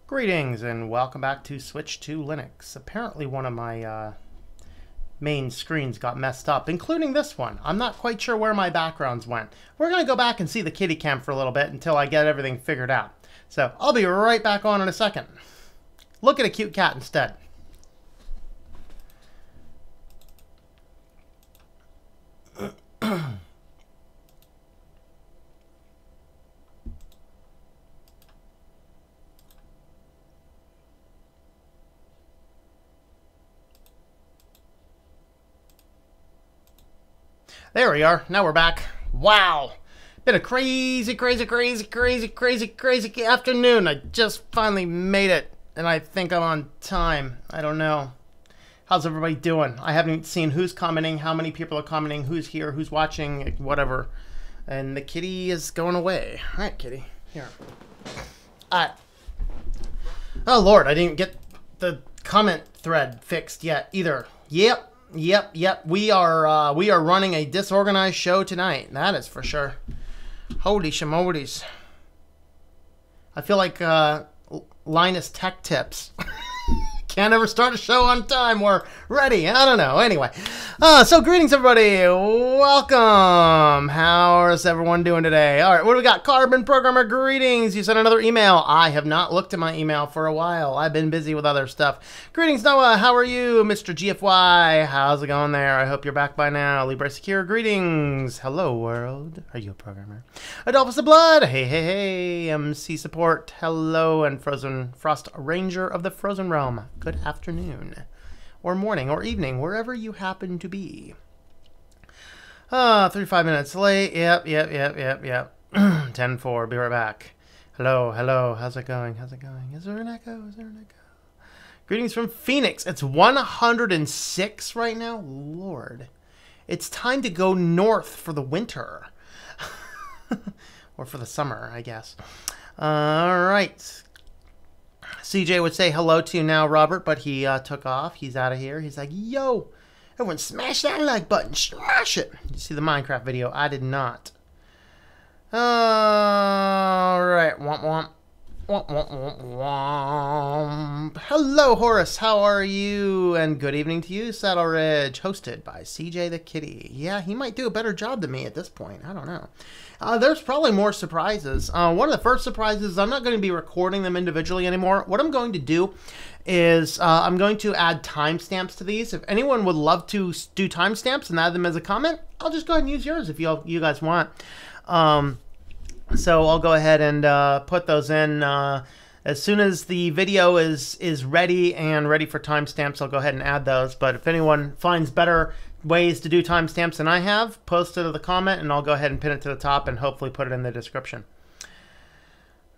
Greetings and welcome back to SwitchedtoLinux. Apparently one of my main screens got messed up, including this one. I'm not quite sure where my backgrounds went. We're going to go back and see the kitty cam for a little bit until I get everything figured out. So I'll be right back on in a second. Look at a cute cat instead. There we are. Now we're back. Wow. Been a crazy afternoon. I just finally made it, and I think I'm on time. I don't know. How's everybody doing? I haven't seen who's commenting, how many people are commenting, who's here, who's watching, whatever. And the kitty is going away. All right, kitty. Here. All right. Oh, Lord. I didn't get the comment thread fixed yet either. Yep. We are running a disorganized show tonight. That is for sure. Holy shimodies. I feel like Linus Tech Tips. Can't ever start a show on time. We're ready. I don't know. Anyway. So greetings, everybody. Welcome. How is everyone doing today? All right. What do we got? Carbon Programmer, greetings. You sent another email. I have not looked at my email for a while. I've been busy with other stuff. Greetings, Noah. How are you? Mr. GFY. How's it going there? I hope you're back by now. Libre Secure, greetings. Hello, world. Are you a programmer? Adolphus of Blood. Hey. MC Support. Hello. And Frozen Frost Ranger of the Frozen Realm. Good afternoon, or morning, or evening, wherever you happen to be. 35 minutes late. Yep. 10-4. Be right back. Hello. How's it going? Is there an echo? Greetings from Phoenix. It's 106 right now. Lord, it's time to go north for the winter, or for the summer, I guess. All right. CJ would say hello to you now, Robert, but he took off. He's out of here. He's like, yo, everyone smash that like button. Smash it. Did you see the Minecraft video? I did not. All right. Womp. Hello, Horace. How are you? And good evening to you, Saddle Ridge. Hosted by CJ the Kitty. Yeah, he might do a better job than me at this point. I don't know. There's probably more surprises. One of the first surprises, I'm not going to be recording them individually anymore. What I'm going to do is I'm going to add timestamps to these. If anyone would love to do timestamps and add them as a comment, I'll just go ahead and use yours if you guys want. So I'll go ahead and put those in. As soon as the video is ready and ready for timestamps, I'll go ahead and add those. But if anyone finds better ways to do timestamps than I have, post it in the comment and I'll go ahead and pin it to the top and hopefully put it in the description.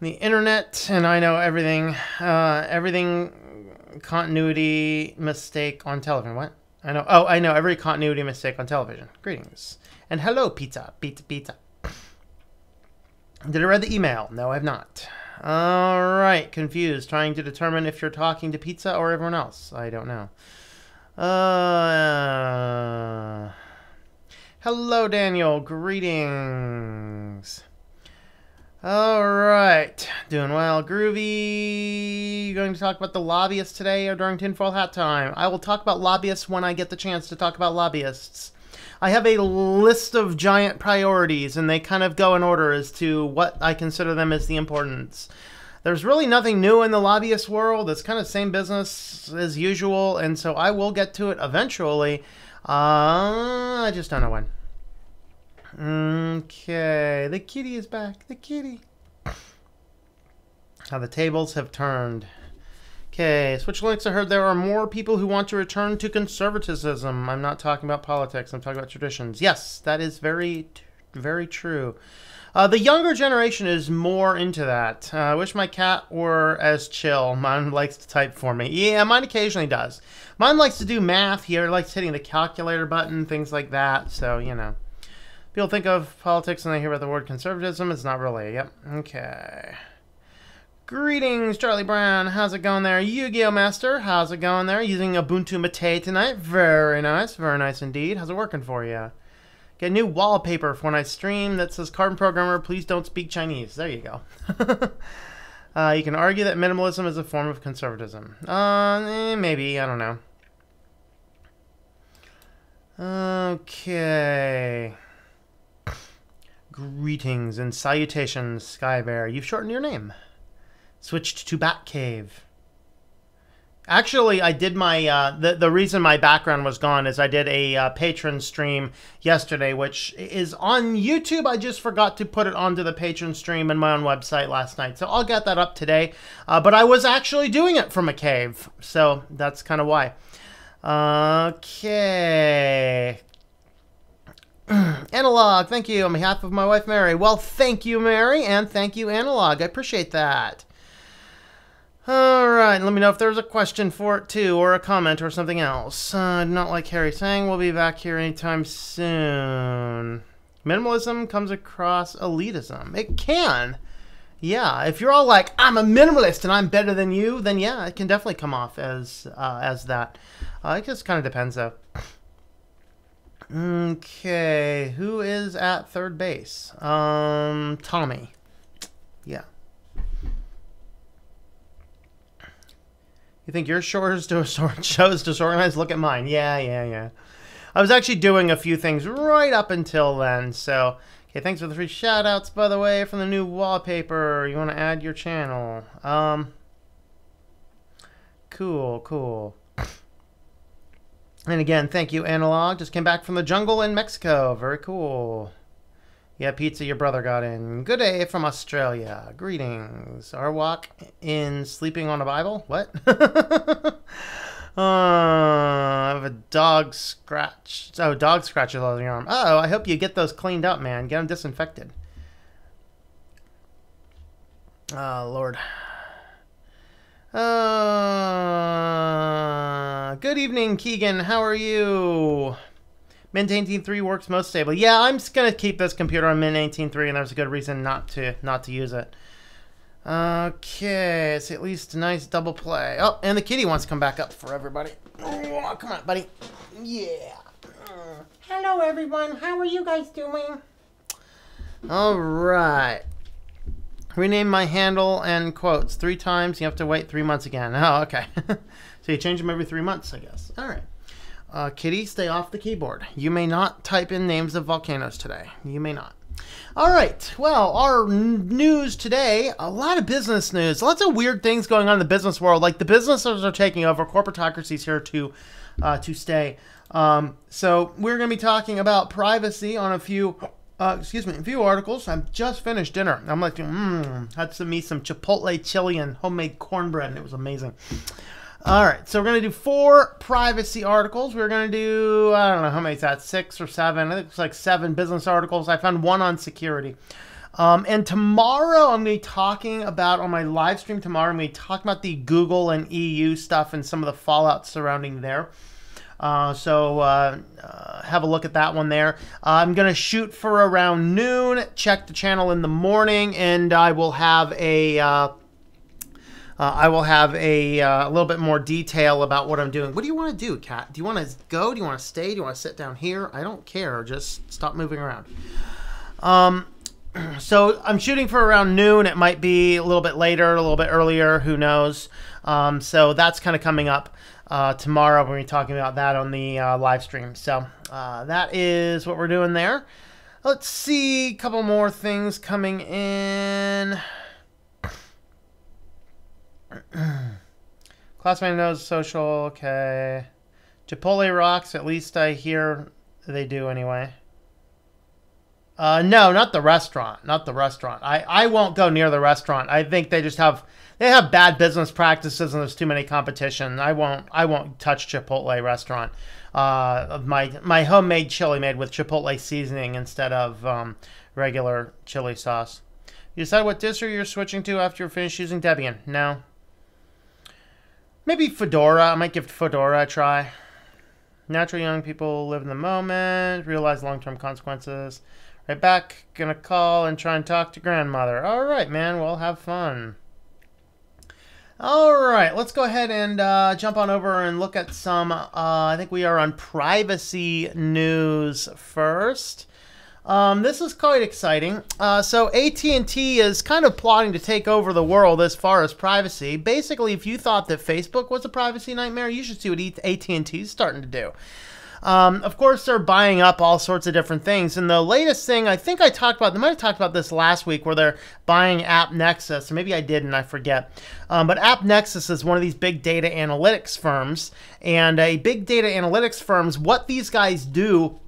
The internet, and I know everything, continuity mistake on television. What? I know. Oh, I know every continuity mistake on television. Greetings. And hello, pizza. Did I read the email? No, I have not. All right, confused. Trying to determine if you're talking to Pizza or everyone else. I don't know. Hello, Daniel. Greetings. All right. Doing well. Groovy. Going to talk about the lobbyists today or during tinfoil hat time? I will talk about lobbyists when I get the chance to talk about lobbyists. I have a list of giant priorities, and they kind of go in order as to what I consider them as the importance. There's really nothing new in the lobbyist world. It's kind of same business as usual, and so I will get to it eventually. I just don't know when. Okay, the kitty is back. The kitty. How the tables have turned. Okay, SwitchedtoLinux. I heard there are more people who want to return to conservatism. I'm not talking about politics. I'm talking about traditions. Yes, that is very, very true. The younger generation is more into that. I wish my cat were as chill. Mine likes to type for me. Yeah, mine occasionally does. Mine likes to do math here. Likes hitting the calculator button, things like that. So, you know. People think of politics and they hear about the word conservatism. It's not really. Yep. Okay. Greetings, Charlie Brown. How's it going there? Yu-Gi-Oh! Master. How's it going there? Using Ubuntu Mate tonight. Very nice. Very nice indeed. How's it working for you? Get a new wallpaper for when I stream that says Carbon Programmer, please don't speak Chinese. There you go. You can argue that minimalism is a form of conservatism. Maybe. I don't know. Okay. Greetings and salutations, Skybear. You've shortened your name. Switched to Batcave. Actually, I did my, the reason my background was gone is I did a patron stream yesterday, which is on YouTube. I just forgot to put it onto the patron stream in my own website last night. So I'll get that up today. But I was actually doing it from a cave. So that's kind of why. Okay. Analog, thank you on behalf of my wife, Mary. Well, thank you, Mary, and thank you, Analog. I appreciate that. All right, let me know if there's a question for it, too, or a comment or something else. Not like Harry saying, we'll be back here anytime soon. Minimalism comes across elitism. It can. Yeah, if you're all like, I'm a minimalist and I'm better than you, then yeah, it can definitely come off as that. It just kind of depends, though. Okay, who is at third base? Tommy. Yeah. You think your shows disorganized? Look at mine. Yeah. I was actually doing a few things right up until then, so... Okay, thanks for the free shout-outs, by the way, from the new wallpaper. You want to add your channel. Cool. And again, thank you, Analog. Just came back from the jungle in Mexico. Very cool. Yeah, Pizza, your brother got in. Good day from Australia. Greetings. Our walk in sleeping on a Bible? What? I have a dog scratch. Oh, dog scratches on your arm. Oh, I hope you get those cleaned up, man. Get them disinfected. Oh, Lord. Good evening, Keegan. How are you? Mint 18.3 works most stably. Yeah, I'm just gonna keep this computer on Mint 18.3, and there's a good reason not to use it. Okay, it's at least a nice double play. Oh, and the kitty wants to come back up for everybody. Oh, come on, buddy. Yeah. Hello, everyone. How are you guys doing? All right. Rename my handle and quotes 3 times. You have to wait 3 months again. Oh, okay. So you change them every 3 months, I guess. All right. Kitty, stay off the keyboard. You may not type in names of volcanoes today. You may not. All right. Well, our news today, a lot of business news. Lots of weird things going on in the business world. Like the businesses are taking over. Corporatocracy's here to stay. So we're going to be talking about privacy on a few articles. I've just finished dinner. I'm like, had some Chipotle chili and homemade cornbread, and it was amazing. All right, so we're going to do 4 privacy articles. We're going to do, I don't know, how many is that, 6 or 7? I think it's like 7 business articles. I found 1 on security. And tomorrow I'm going to be talking about, on my live stream tomorrow, I'm going to be talking about the Google and EU stuff and some of the fallout surrounding there. So have a look at that one there. I'm going to shoot for around noon. Check the channel in the morning, and I will have a little bit more detail about what I'm doing. What do you want to do, Kat? Do you want to go? Do you want to stay? Do you want to sit down here? I don't care. Just stop moving around. So I'm shooting for around noon. It might be a little bit later, a little bit earlier. Who knows? So that's kind of coming up tomorrow. We're going to be talking about that on the live stream. So that is what we're doing there. Let's see. A couple more things coming in. Classmate knows social. Okay. Chipotle rocks. At least I hear they do anyway. No, not the restaurant. Not the restaurant. I won't go near the restaurant. I think they just have bad business practices and there's too many competition. I won't touch Chipotle restaurant. My homemade chili made with Chipotle seasoning instead of regular chili sauce. You decide what distro you're switching to after you're finished using Debian? No. Maybe Fedora. I might give Fedora a try. Natural young people live in the moment, realize long-term consequences. Right back, gonna call and try and talk to grandmother. All right, man, well, have fun. All right, let's go ahead and jump on over and look at some, I think we are on privacy news first. This is quite exciting. So AT&T is kind of plotting to take over the world as far as privacy. Basically, if you thought that Facebook was a privacy nightmare, you should see what AT&T is starting to do. Of course, they're buying up all sorts of different things. And the latest thing, I think I talked about, they might have talked about this last week, where they're buying AppNexus. Or maybe I didn't, I forget. But AppNexus is one of these big data analytics firms. And big data analytics firms, what these guys do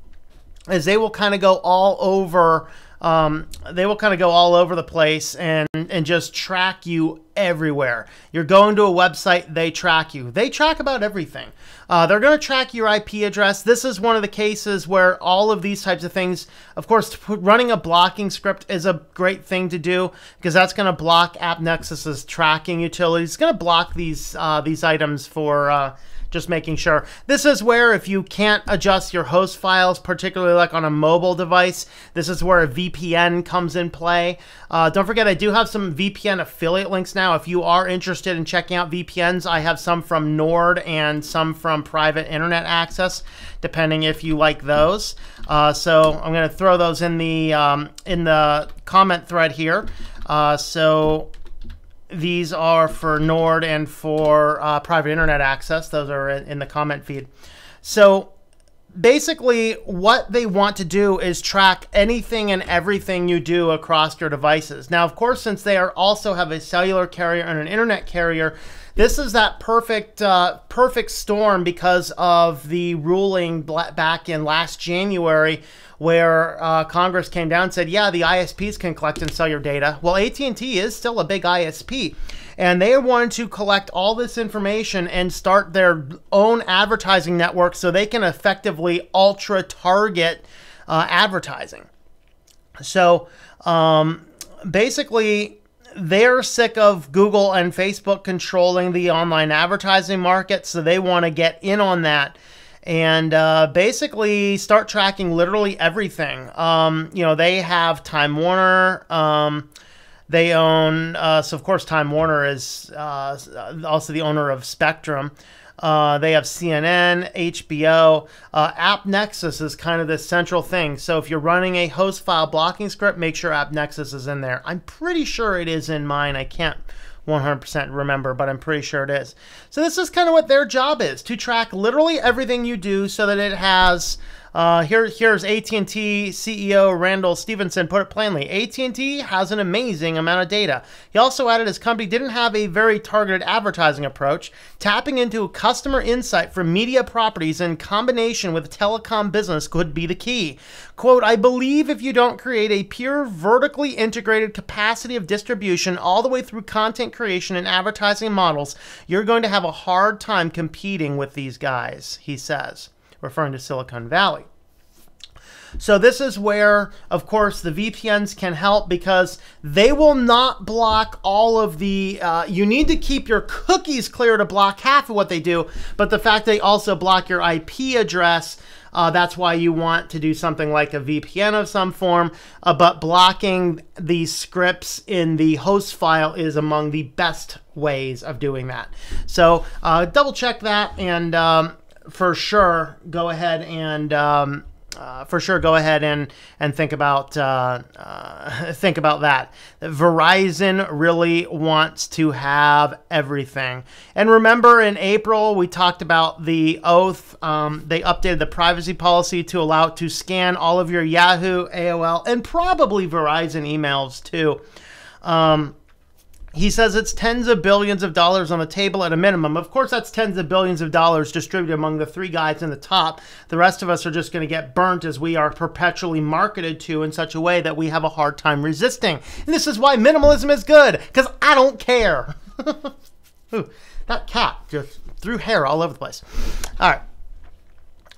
is they will kind of go all over the place and just track you everywhere. You're going to a website, they track you. They track about everything. They're going to track your IP address. This is one of the cases where all of these types of things, of course, running a blocking script is a great thing to do because that's going to block AppNexus's tracking utilities. It's going to block these items for just making sure. This is where if you can't adjust your host files, particularly like on a mobile device, this is where a VPN comes in play. Don't forget, I do have some VPN affiliate links now. If you are interested in checking out VPNs, I have some from Nord and some from private internet access, depending if you like those. So I'm going to throw those in the comment thread here. So these are for Nord and for private internet access. Those are in the comment feed. So basically what they want to do is track anything and everything you do across your devices. Now, of course, since they also have a cellular carrier and an internet carrier, this is that perfect storm because of the ruling back in last January where Congress came down and said, yeah, the ISPs can collect and sell your data. Well, AT&T is still a big ISP, and they wanted to collect all this information and start their own advertising network so they can effectively ultra-target advertising. So basically, they're sick of Google and Facebook controlling the online advertising market, so they want to get in on that and basically start tracking literally everything. They have Time Warner. They own, so of course Time Warner is also the owner of Spectrum. They have CNN, HBO. AppNexus is kind of the central thing. So if you're running a host file blocking script, make sure AppNexus is in there. I'm pretty sure it is in mine. I can't 100% remember, but I'm pretty sure it is. So this is kind of what their job is, to track literally everything you do so that it has... Here's AT&T CEO Randall Stevenson put it plainly. AT&T has an amazing amount of data. He also added his company didn't have a very targeted advertising approach. Tapping into customer insight from media properties in combination with telecom business could be the key. Quote, I believe if you don't create a pure vertically integrated capacity of distribution all the way through content creation and advertising models, you're going to have a hard time competing with these guys, he says, referring to Silicon Valley. So this is where, of course, the VPNs can help, because they will not block all of the, you need to keep your cookies clear to block half of what they do, but the fact they also block your IP address, that's why you want to do something like a VPN of some form, but blocking these scripts in the host file is among the best ways of doing that. So double check that, and for sure go ahead and think about that. Verizon really wants to have everything. And remember, in April we talked about the oath. They updated the privacy policy to allow it to scan all of your Yahoo, AOL, and probably Verizon emails too. He says it's tens of billions of dollars on the table at a minimum. Of course, that's tens of billions of dollars distributed among the three guys in the top. The rest of us are just going to get burnt, as we are perpetually marketed to in such a way that we have a hard time resisting. And this is why minimalism is good, because I don't care. Ooh, that cat just threw hair all over the place. All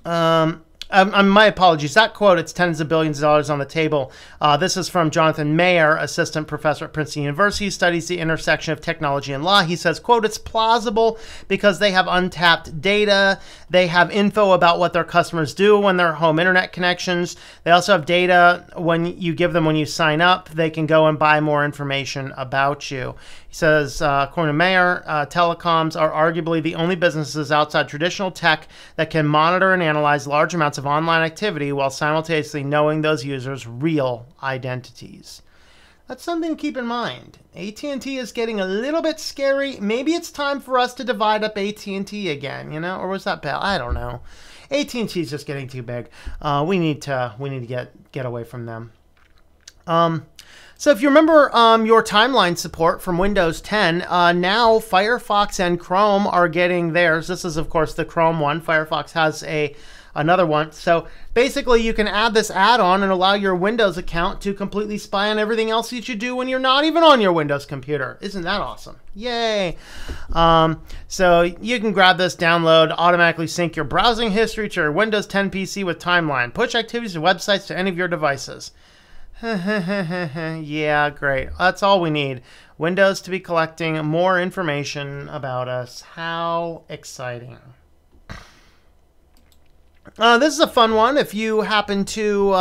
right. My apologies. That quote, it's tens of billions of dollars on the table. This is from Jonathan Mayer, assistant professor at Princeton University, who studies the intersection of technology and law. He says, quote, it's plausible because they have untapped data. They have info about what their customers do when their home internet connections. They also have data when you give them when you sign up. They can go and buy more information about you. He says, according to Mayer, telecoms are arguably the only businesses outside traditional tech that can monitor and analyze large amounts of online activity while simultaneously knowing those users' real identities. That's something to keep in mind. AT&T is getting a little bit scary. Maybe it's time for us to divide up AT&T again, you know? Or was that Bell? I don't know. AT&T is just getting too big. We need to get away from them. So if you remember your timeline support from Windows 10, now Firefox and Chrome are getting theirs. This is, of course, the Chrome one. Firefox has another one. So basically, you can add this add-on and allow your Windows account to completely spy on everything else that you do when you're not even on your Windows computer. Isn't that awesome? Yay! So you can grab this, download, automatically sync your browsing history to your Windows 10 PC with Timeline. Push activities and websites to any of your devices. Yeah, great. That's all we need. Windows to be collecting more information about us. How exciting. This is a fun one. If you happen to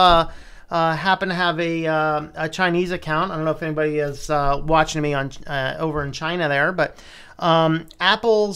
have a Chinese account, I don't know if anybody is watching me on over in China there, but Apple,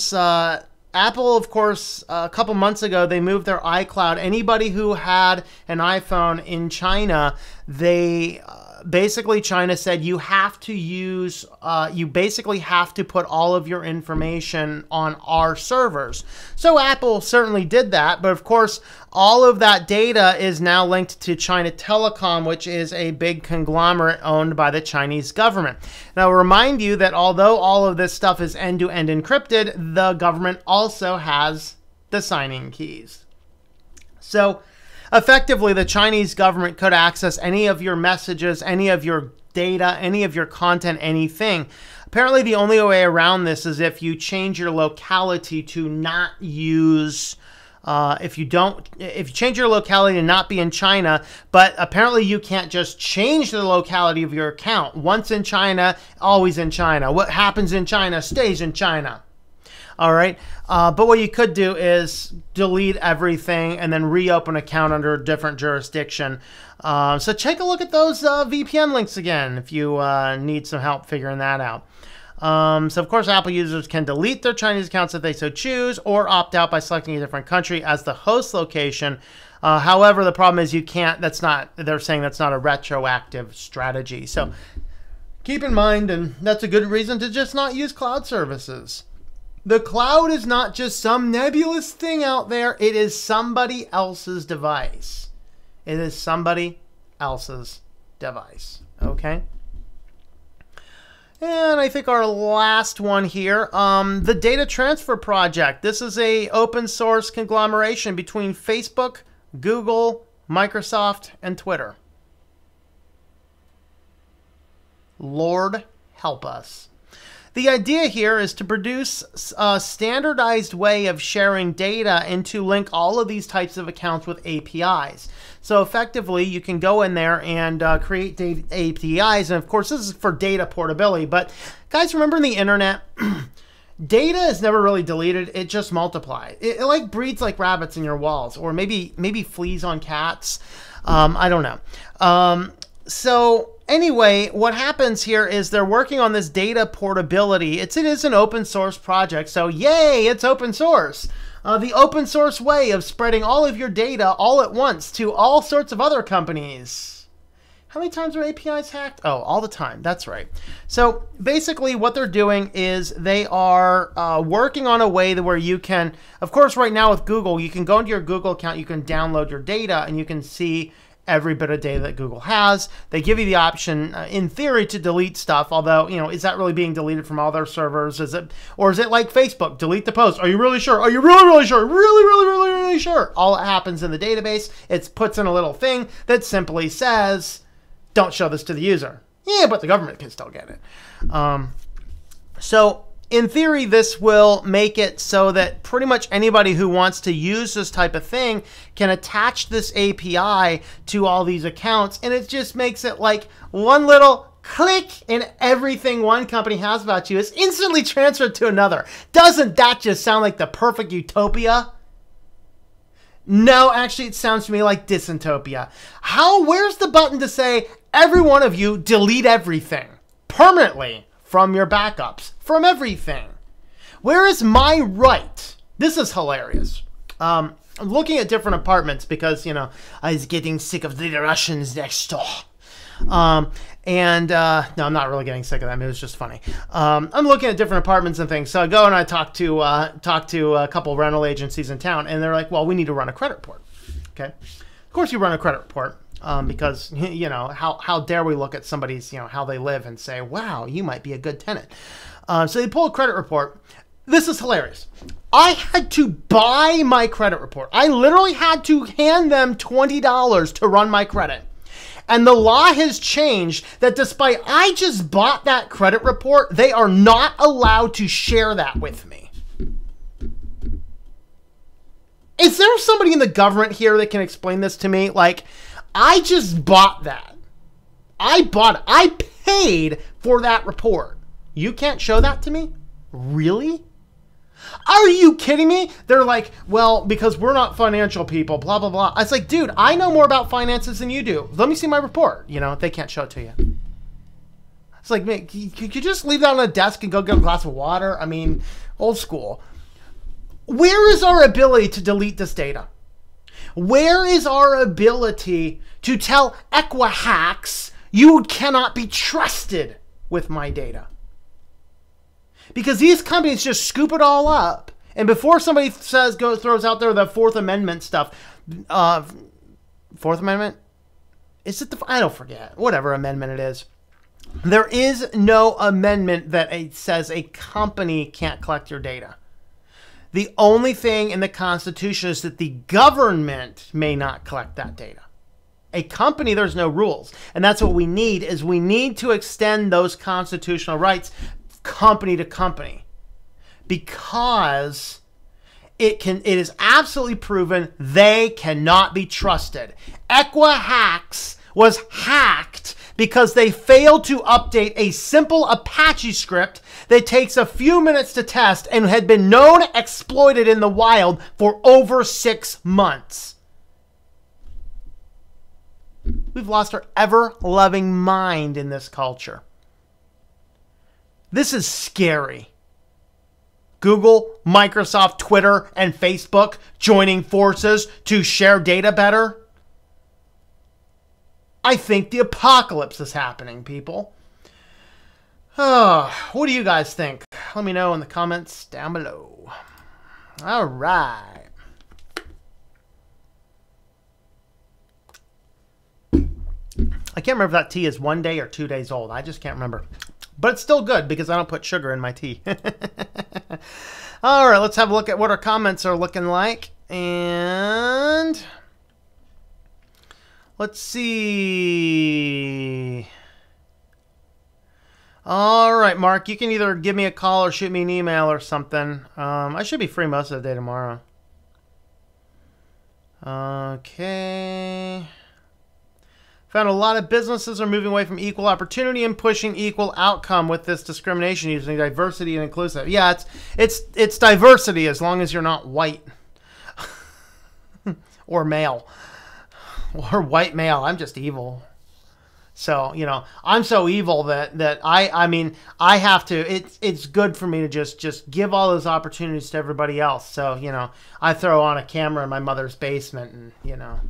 of course, a couple months ago, they moved their iCloud. Anybody who had an iPhone in China, they basically, China said you have to use, you basically have to put all of your information on our servers. So Apple certainly did that, but of course, all of that data is now linked to China Telecom, which is a big conglomerate owned by the Chinese government. Now, I'll remind you that although all of this stuff is end-to-end encrypted, the government also has the signing keys. So effectively, the Chinese government could access any of your messages, any of your data, any of your content, anything. Apparently, the only way around this is if you change your locality to not use, if you change your locality to not be in China, but apparently you can't just change the locality of your account. Once in China, always in China. What happens in China stays in China. All right. But what you could do is delete everything and then reopen an account under a different jurisdiction. So take a look at those VPN links again if you need some help figuring that out. So, of course, Apple users can delete their Chinese accounts if they so choose, or opt out by selecting a different country as the host location. However, the problem is you can't, they're saying that's not a retroactive strategy. So keep in mind, and that's a good reason to just not use cloud services. The cloud is not just some nebulous thing out there. It is somebody else's device. It is somebody else's device. Okay? And I think our last one here, the Data Transfer Project. This is a open source conglomeration between Facebook, Google, Microsoft, and Twitter. Lord help us. The idea here is to produce a standardized way of sharing data and to link all of these types of accounts with APIs. So effectively, you can go in there and create data APIs. And of course, this is for data portability. But guys, remember in the internet, data is never really deleted. It just multiplies. It like breeds like rabbits in your walls, or maybe fleas on cats. I don't know. So anyway, what happens here is they're working on this data portability. It is an open source project. So yay, it's open source. The open source way of spreading all of your data all at once to all sorts of other companies. How many times are APIs hacked? Oh, all the time. That's right. So basically what they're doing is they are working on a way where you can, of course, right now with Google, you can go into your Google account, you can download your data, and you can see every bit of data that Google has. They give you the option, in theory, to delete stuff. Although, you know, is that really being deleted from all their servers? Is it, or is it like Facebook? Delete the post. Are you really sure? Are you really sure? Really sure? All that happens in the database. It puts in a little thing that simply says, "Don't show this to the user." Yeah, but the government can still get it. So in theory, this will make it so that pretty much anybody who wants to use this type of thing can attach this API to all these accounts. And it just makes it like one little click and everything one company has about you is instantly transferred to another. Doesn't that just sound like the perfect utopia? No, actually, it sounds to me like dystopia. Where's the button to say, every one of you delete everything permanently from your backups, from everything? Where is my right? This is hilarious. I'm looking at different apartments because, you know, I was getting sick of the Russians next door. No, I'm not really getting sick of them. It was just funny. I'm looking at different apartments and things. So I go and I talk to a couple rental agencies in town, and they're like, "Well, we need to run a credit report." Okay, of course you run a credit report. Because, you know, how dare we look at somebody's, you know, how they live and say, wow, you might be a good tenant. So they pull a credit report. This is hilarious. I had to buy my credit report. I literally had to hand them $20 to run my credit. And the law has changed that despite I just bought that credit report, they are not allowed to share that with me. Is there somebody in the government here that can explain this to me? Like, I just bought that. I bought it. I paid for that report. You can't show that to me? Really? Are you kidding me? They're like, well, because we're not financial people, blah, blah, blah. I was like, dude, I know more about finances than you do. Let me see my report. You know, they can't show it to you. It's like, man, could you just leave that on a desk and go get a glass of water? I mean, old school. Where is our ability to delete this data? Where is our ability to tell Equihacks you cannot be trusted with my data? Because these companies just scoop it all up. And before somebody throws out there the Fourth Amendment stuff, Fourth Amendment? Is it I don't forget. Whatever amendment it is. There is no amendment that says a company can't collect your data. The only thing in the Constitution is that the government may not collect that data. A company, there's no rules. And that's what we need, is we need to extend those constitutional rights company to company. Because it is absolutely proven they cannot be trusted. Equihacks was hacked because they failed to update a simple Apache script that takes a few minutes to test and had been known exploited in the wild for over 6 months. We've lost our ever-loving mind in this culture. This is scary. Google, Microsoft, Twitter, and Facebook joining forces to share data better. I think the apocalypse is happening, people. What do you guys think? Let me know in the comments down below. All right. I can't remember if that tea is 1 day or 2 days old. I just can't remember. But it's still good because I don't put sugar in my tea. All right, let's have a look at what our comments are looking like. And let's see. All right, Mark, you can either give me a call or shoot me an email or something. I should be free most of the day tomorrow. Okay. Found a lot of businesses are moving away from equal opportunity and pushing equal outcome with this discrimination using diversity and inclusive. Yeah, it's diversity as long as you're not white or male or white male. I'm just evil. So, you know, I'm so evil that I mean, I have to, it's good for me to just give all those opportunities to everybody else. So, you know, I throw on a camera in my mother's basement and, you know,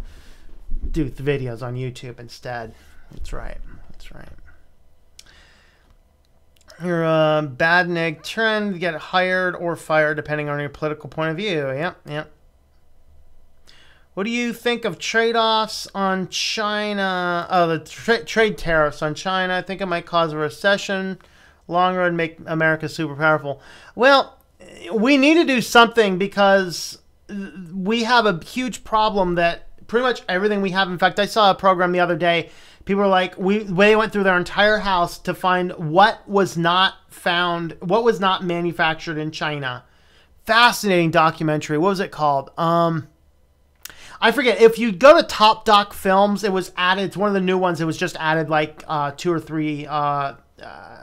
do the videos on YouTube instead. That's right. That's right. You're a bad neg trend. You get hired or fired depending on your political point of view. Yep, yep. What do you think of trade-offs on China? Oh, the trade tariffs on China. I think it might cause a recession. Long run, make America super powerful. Well, we need to do something because we have a huge problem that pretty much everything we have. In fact, I saw a program the other day. People were like, they went through their entire house to find what was not found, what was not manufactured in China. Fascinating documentary. What was it called? I forget. If you go to Top Doc Films, it was added. It's one of the new ones. It was just added like 2 or 3. I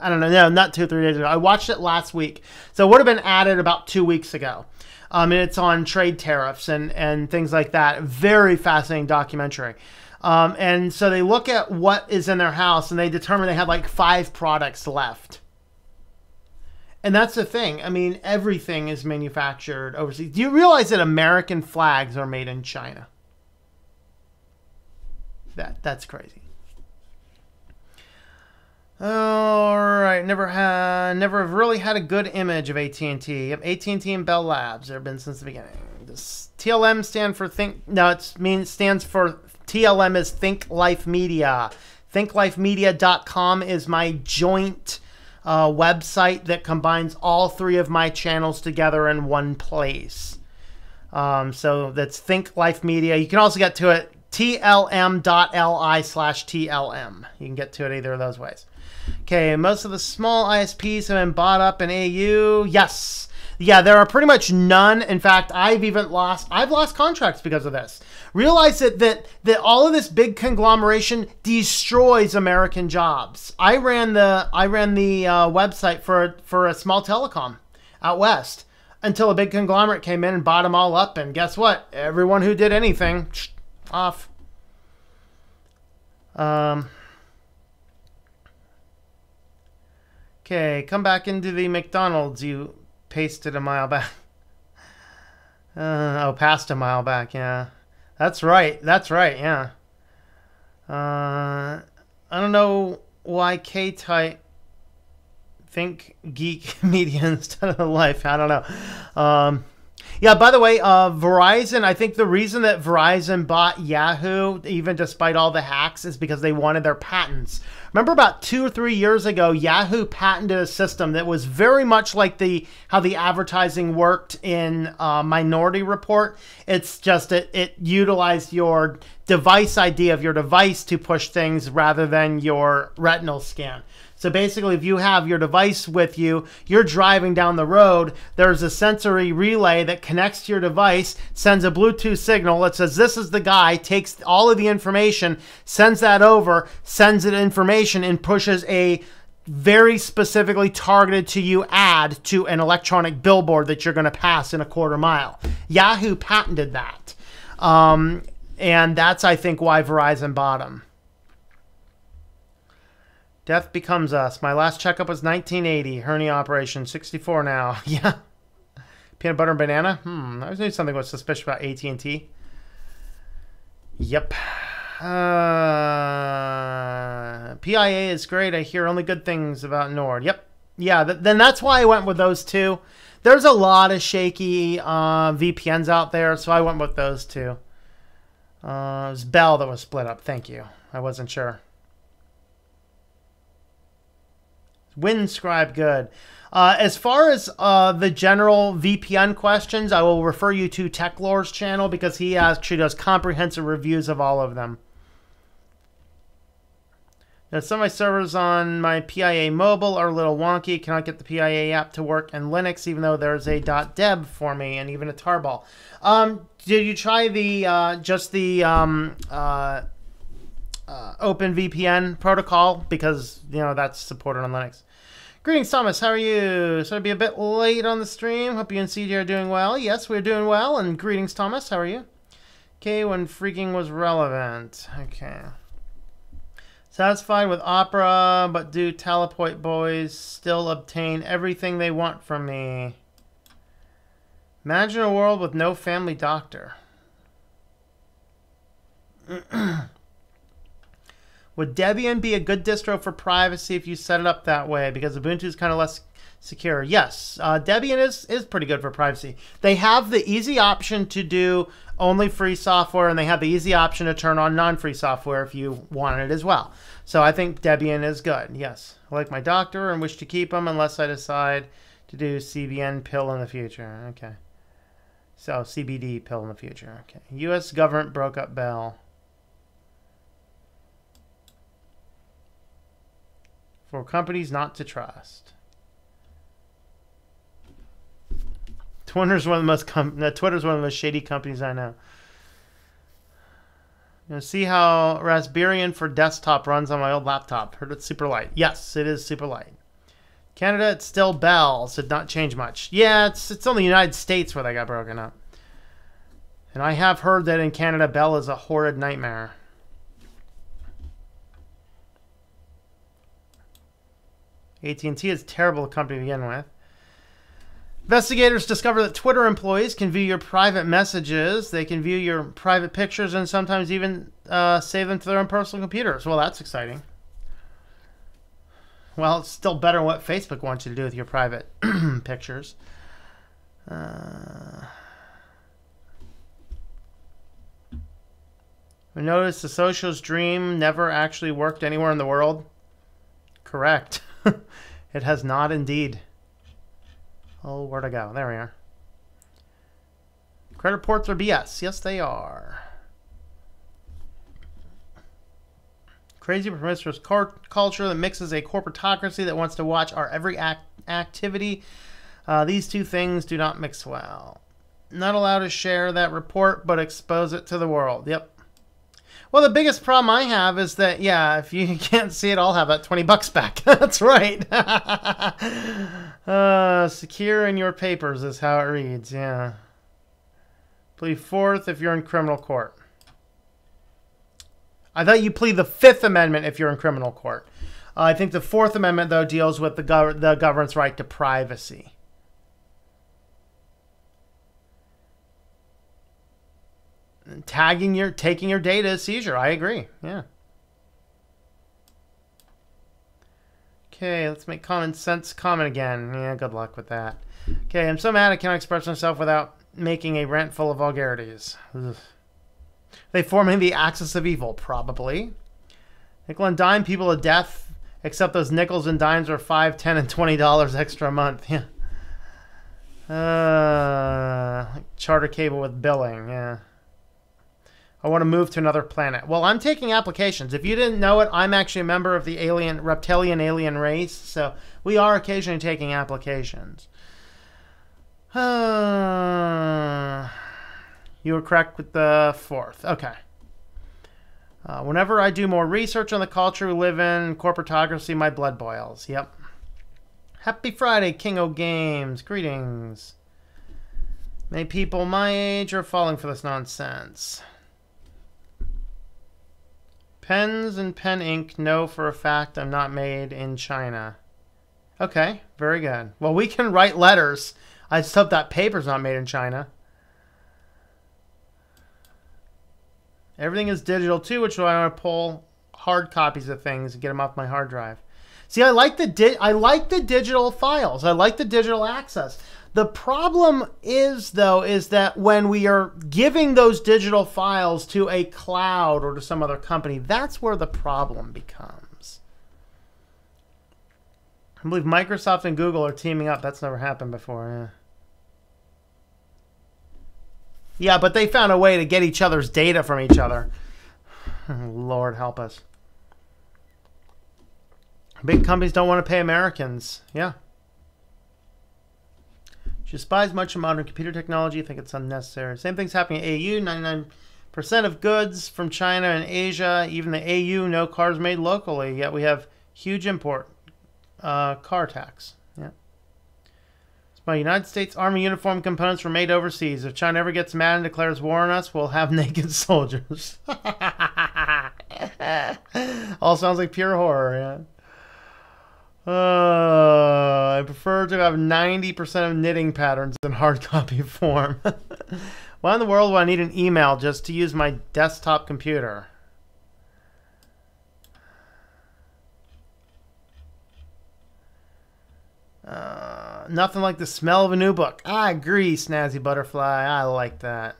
don't know. No, not 2 or 3 days ago. I watched it last week, so it would have been added about 2 weeks ago. And it's on trade tariffs and things like that. Very fascinating documentary. And so they look at what is in their house, and they determine they have like 5 products left. And that's the thing. I mean, everything is manufactured overseas. Do you realize that American flags are made in China? That's crazy. All right, never have really had a good image of AT&T. Yep, AT&T and Bell Labs. They've been since the beginning. Does TLM stand for think? No, stands for TLM is Think Life Media. ThinkLifeMedia.com is my joint website that combines all 3 of my channels together in one place. So that's Think Life Media. You can also get to it tlm.li/TLM. You can get to it either of those ways. Okay, most of the small ISPs have been bought up in AU. Yes. Yeah, there are pretty much none. In fact, I've lost contracts because of this. Realize that all of this big conglomeration destroys American jobs. I ran the website for a small telecom out west until a big conglomerate came in and bought them all up. And guess what? Everyone who did anything, off. Okay, come back into the McDonald's. You pasted a mile back. Past a mile back. Yeah, that's right. That's right. Yeah. I don't know why K-Type think geek media instead of life. I don't know. Yeah, by the way, Verizon, I think the reason that Verizon bought Yahoo, even despite all the hacks, is because they wanted their patents. Remember about 2 or 3 years ago, Yahoo patented a system that was very much like how the advertising worked in Minority Report. It's just it utilized your device ID of your device to push things rather than your retinal scan. So basically, if you have your device with you, you're driving down the road, there's a sensory relay that connects to your device, sends a Bluetooth signal that says this is the guy, takes all of the information, sends that over, sends it information, and pushes a very specifically targeted to you ad to an electronic billboard that you're going to pass in a quarter mile. Yahoo patented that. And that's, I think, why Verizon bought them. Death becomes us. My last checkup was 1980. Hernia operation. 64 now. Yeah. Peanut butter and banana? I was doing something was suspicious about AT&T. Yep. PIA is great. I hear only good things about Nord. Yep. Yeah, then that's why I went with those 2. There's a lot of shaky VPNs out there, so I went with those 2. It was Bell that was split up. Thank you. I wasn't sure. WinScribe, good. As far as the general VPN questions, I will refer you to TechLore's channel because he actually does comprehensive reviews of all of them. Now, some of my servers on my PIA mobile are a little wonky. Cannot get the PIA app to work in Linux, even though there's a .deb for me and even a tarball. Did you try the just the OpenVPN protocol? Because, you know, that's supported on Linux. Greetings, Thomas. How are you? So I'd be a bit late on the stream. Hope you and CJ are doing well. Yes, we're doing well. And greetings, Thomas. How are you? Okay, when freaking was relevant. Okay. Satisfied with Opera, but do Telepoint boys still obtain everything they want from me? Imagine a world with no family doctor. Would Debian be a good distro for privacy if you set it up that way? Because Ubuntu is kind of less secure. Yes, Debian is pretty good for privacy. They have the easy option to do only free software, and they have the easy option to turn on non-free software if you want it as well. So I think Debian is good. Yes, I like my doctor and wish to keep him unless I decide to do CBN pill in the future. Okay. So CBD pill in the future. Okay. U.S. government broke up Bell. For companies not to trust. Twitter's one of the most shady companies I know. You know, see how Raspberry for desktop runs on my old laptop. Heard it's super light. Yes, it is super light. Canada, it's still Bell, so it did not change much. Yeah, it's only the United States where they got broken up. And I have heard that in Canada, Bell is a horrid nightmare. AT&T is a terrible company to begin with. Investigators discover that Twitter employees can view your private messages. They can view your private pictures and sometimes even save them to their own personal computers. Well, that's exciting. Well, it's still better than what Facebook wants you to do with your private pictures. We noticed the socialist dream never actually worked anywhere in the world. Correct. It has not indeed. Oh, where'd I go? There we are. Credit reports are BS. Yes, they are. Crazy promiscuous culture that mixes a corporatocracy that wants to watch our every activity. These two things do not mix well. Not allowed to share that report, but expose it to the world. Yep. Well, the biggest problem I have is that, yeah, if you can't see it, I'll have that $20 back. That's right. Secure in your papers is how it reads, yeah. Plead fourth if you're in criminal court. I thought you plead the Fifth Amendment if you're in criminal court. I think the Fourth Amendment, though, deals with the government's right to privacy. Taking your data is seizure. I agree. Yeah. Okay, let's make common sense common again. Yeah, good luck with that. Okay, I'm so mad I cannot express myself without making a rant full of vulgarities. Ugh. They forming the axis of evil, probably. Nickel and dime people to death, except those nickels and dimes are $5, $10, and $20 extra a month. Yeah. Like charter cable with billing. Yeah. I want to move to another planet. Well, I'm taking applications. If you didn't know it, I'm actually a member of the reptilian alien race, so we are occasionally taking applications. You were correct with the fourth. Okay. Whenever I do more research on the culture we live in, corporatocracy, my blood boils. Yep. Happy Friday, King O Games. Greetings. Many people my age are falling for this nonsense. Pens and pen ink know for a fact I'm not made in China. Okay, very good. Well, we can write letters. I just hope that paper's not made in China. Everything is digital too, which is why I want to pull hard copies of things and get them off my hard drive. See, I like the digital files. I like the digital access. The problem is, though, is that when we are giving those digital files to a cloud or to some other company, that's where the problem becomes. I believe Microsoft and Google are teaming up. That's never happened before. Yeah, but they found a way to get each other's data from each other. Lord help us. Big companies don't want to pay Americans. Yeah. She despises much of modern computer technology. I think it's unnecessary. Same thing's happening at AU. 99% of goods from China and Asia. Even the AU, no cars made locally. Yet we have huge import car tax. Yeah. My United States Army uniform components were made overseas. If China ever gets mad and declares war on us, we'll have naked soldiers. All sounds like pure horror, yeah. I prefer to have 90% of knitting patterns in hard copy form. Why in the world would I need an email just to use my desktop computer? Nothing like the smell of a new book. I agree, Snazzy Butterfly. I like that.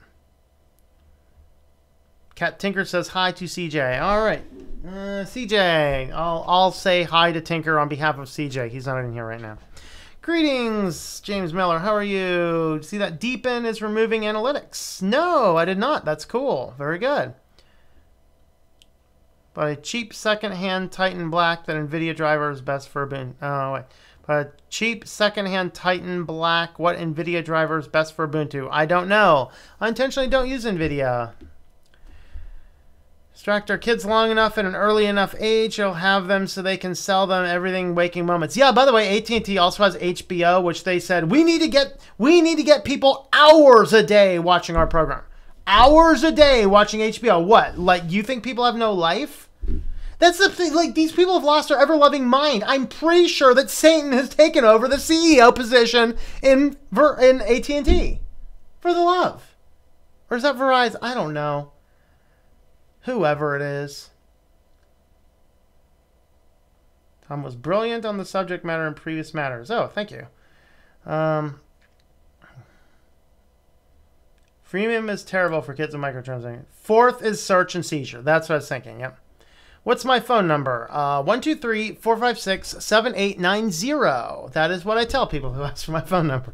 Cat Tinker says hi to CJ. All right, CJ. I'll say hi to Tinker on behalf of CJ. He's not in here right now. Greetings, James Miller. How are you? See that Deepin is removing analytics? No, I did not. That's cool. Very good. But a cheap secondhand Titan Black that NVIDIA driver is best for Ubuntu. Oh wait. A cheap secondhand Titan Black. What NVIDIA driver is best for Ubuntu? I don't know. I intentionally don't use NVIDIA. Distract our kids long enough at an early enough age, you'll have them so they can sell them everything waking moments. Yeah, by the way, AT&T also has HBO, which they said we need to get people hours a day watching our program. Hours a day watching HBO. What? Like, you think people have no life? That's the thing. Like, these people have lost their ever-loving mind. I'm pretty sure that Satan has taken over the CEO position in AT&T. For the love. Or is that Verizon? I don't know. Whoever it is. Tom was brilliant on the subject matter in previous matters. Oh, thank you. Freemium is terrible for kids and microtransactions. Fourth is search and seizure. That's what I was thinking. Yep. What's my phone number? 123-456-7890. That is what I tell people who ask for my phone number.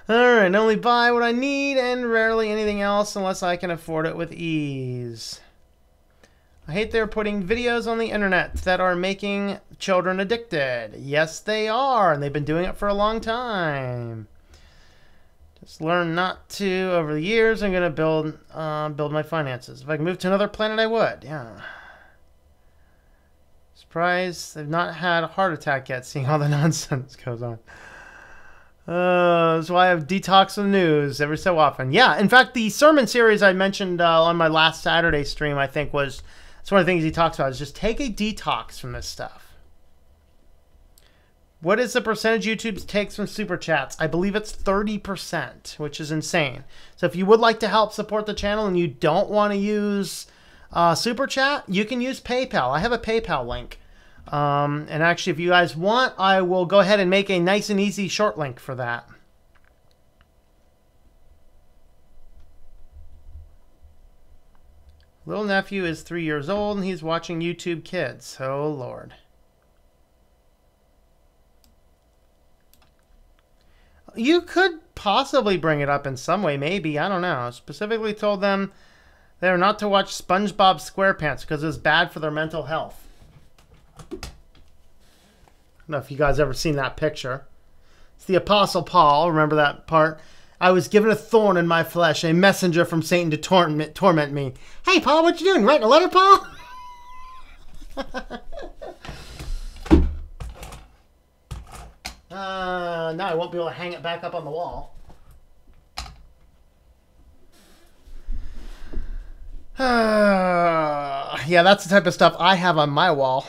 Alright, only buy what I need and rarely anything else unless I can afford it with ease. I hate they're putting videos on the internet that are making children addicted. Yes, they are, and they've been doing it for a long time. Just learn not to over the years. I'm going to build my finances. If I can move to another planet, I would. Yeah. Surprised they've not had a heart attack yet, seeing all the nonsense goes on. That's why I have detox the news every so often. Yeah, in fact, the sermon series I mentioned on my last Saturday stream, I think that's one of the things he talks about, is just take a detox from this stuff. What is the percentage YouTube takes from Super Chats? I believe it's 30%, which is insane. So if you would like to help support the channel and you don't want to use Super Chat, you can use PayPal. I have a PayPal link. And actually, if you guys want, I will go ahead and make a nice and easy short link for that. Little nephew is 3 years old and he's watching YouTube Kids. Oh, Lord. You could possibly bring it up in some way, maybe. I don't know. Specifically told them they're not to watch SpongeBob SquarePants because it's bad for their mental health. I don't know if you guys ever seen that picture. It's the Apostle Paul. Remember that part? I was given a thorn in my flesh, a messenger from Satan to torment me. Hey, Paul, what you doing? Writing a letter, Paul? Now I won't be able to hang it back up on the wall. Yeah, that's the type of stuff I have on my wall.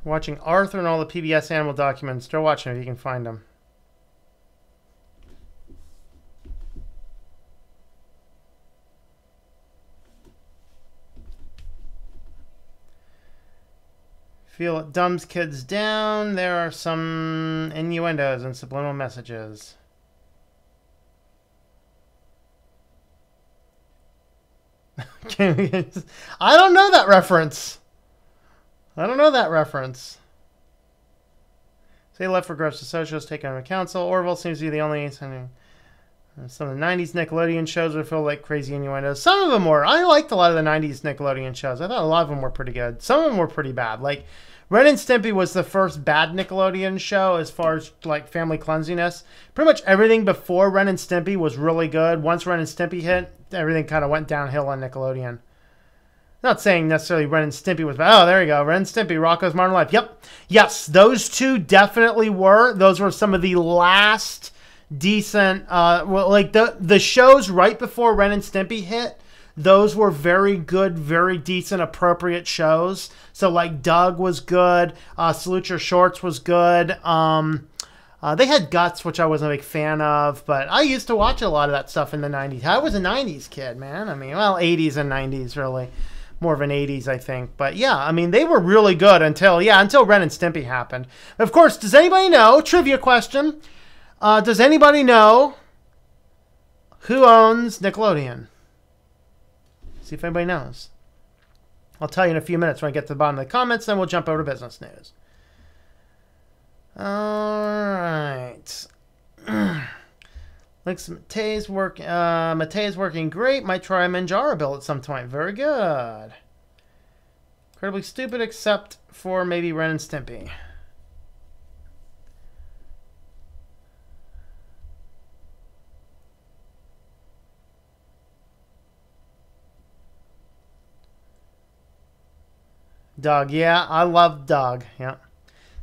Watching Arthur and all the PBS animal documents. Still watching if you can find them. Feel it dumbs kids down. There are some innuendos and subliminal messages. I don't know that reference. I don't know that reference. Say left for gross to socialists, take on a council. Orville seems to be the only... Some of the 90s Nickelodeon shows would feel like crazy innuendos. Some of them were. I liked a lot of the 90s Nickelodeon shows. I thought a lot of them were pretty good. Some of them were pretty bad. Like, Ren and Stimpy was the first bad Nickelodeon show as far as, like, family cleanliness. Pretty much everything before Ren and Stimpy was really good. Once Ren and Stimpy hit, everything kind of went downhill on Nickelodeon. Not saying necessarily Ren and Stimpy was bad. Oh, there you go. Ren and Stimpy, Rocko's Modern Life. Yep. Yes, those two definitely were. Those were some of the last decent, well, like the shows right before Ren and Stimpy hit, those were very good, very decent, appropriate shows. So, like, Doug was good. Salute Your Shorts was good. They had Guts, which I wasn't a big fan of, but I used to watch a lot of that stuff in the 90s. I was a 90s kid, man. I mean, well, 80s and 90s, really. More of an 80s, I think. But, yeah, I mean, they were really good until Ren and Stimpy happened. Of course, does anybody know, trivia question, does anybody know who owns Nickelodeon? See if anybody knows. I'll tell you in a few minutes when I get to the bottom of the comments, then we'll jump over to business news. All right. Looks Matei's working great. Might try a Manjaro build at some point. Very good. Incredibly stupid, except for maybe Ren and Stimpy. Doug, yeah, I love Doug. Yeah.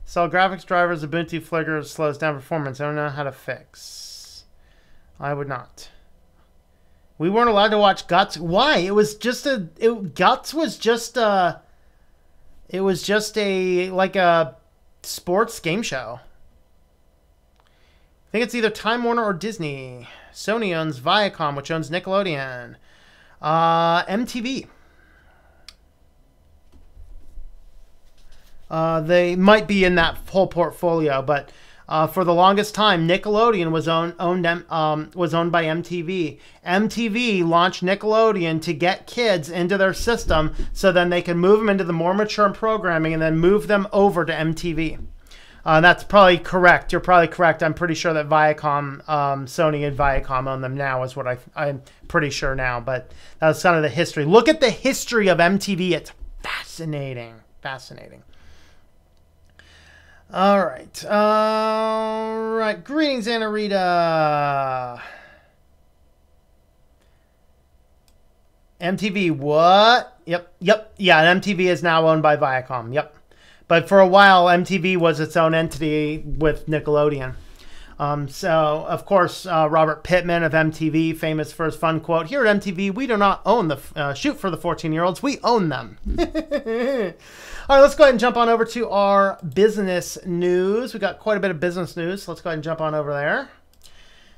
So graphics drivers, Ubuntu Flickr slows down performance. I don't know how to fix. I would not. We weren't allowed to watch Guts. Why? It was just Guts was just a. It was just like a sports game show. I think it's either Time Warner or Disney. Sony owns Viacom, which owns Nickelodeon. MTV. They might be in that whole portfolio, but for the longest time, Nickelodeon was owned by MTV. MTV launched Nickelodeon to get kids into their system, so then they can move them into the more mature programming and then move them over to MTV. That's probably correct. You're probably correct. I'm pretty sure that Viacom, Sony and Viacom own them now, is what I'm pretty sure now. But that's kind of the history. Look at the history of MTV. It's fascinating. Fascinating. All right. All right. Greetings, Anna Rita. MTV, what? Yep. Yeah, MTV is now owned by Viacom. Yep. But for a while, MTV was its own entity with Nickelodeon. So, of course, Robert Pittman of MTV, famous for his fun quote, "Here at MTV, we do not own the shoot for the 14-year-olds. We own them." All right, let's go ahead and jump on over to our business news. We got quite a bit of business news, so let's go ahead and jump on over there.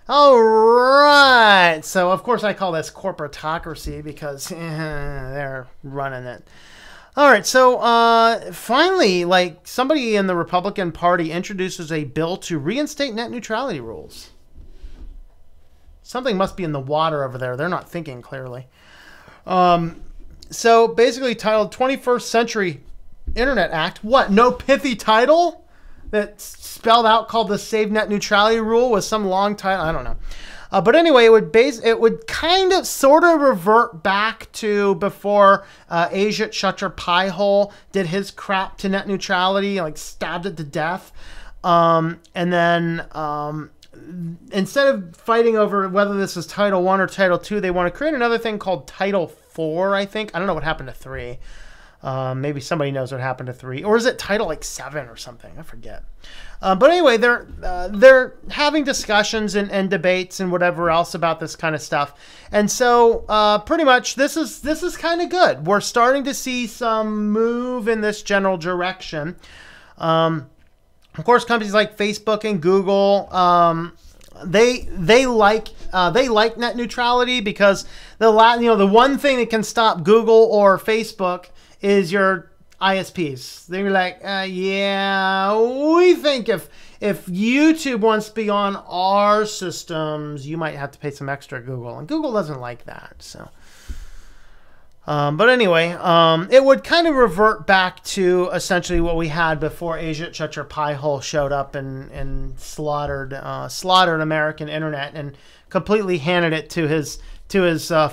All right. So, of course, I call this corporatocracy because they're running it. All right, so finally, like, somebody in the Republican Party introduces a bill to reinstate net neutrality rules. Something must be in the water over there. They're not thinking clearly. So basically titled 21st Century Internet Act. What, no pithy title that's spelled out called the Save Net Neutrality Rule with some long title? I don't know. But anyway, it would kind of sort of revert back to before Ajit Shutter Piehole did his crap to net neutrality, like stabbed it to death. And then instead of fighting over whether this is Title I or Title II, they want to create another thing called Title IV, I think. I don't know what happened to 3. Maybe somebody knows what happened to 3. Or is it Title like 7 or something? I forget. But anyway, they're having discussions and debates and whatever else about this kind of stuff. And so pretty much this is kind of good. We're starting to see some move in this general direction. Of course, companies like Facebook and Google, they like net neutrality because the one thing that can stop Google or Facebook is your ISPs. They're like, yeah, we think if YouTube wants to be on our systems, you might have to pay some extra, Google. And Google doesn't like that. So, but anyway, it would kind of revert back to essentially what we had before Ajit Shutter Piehole showed up and slaughtered American internet. And completely handed it to his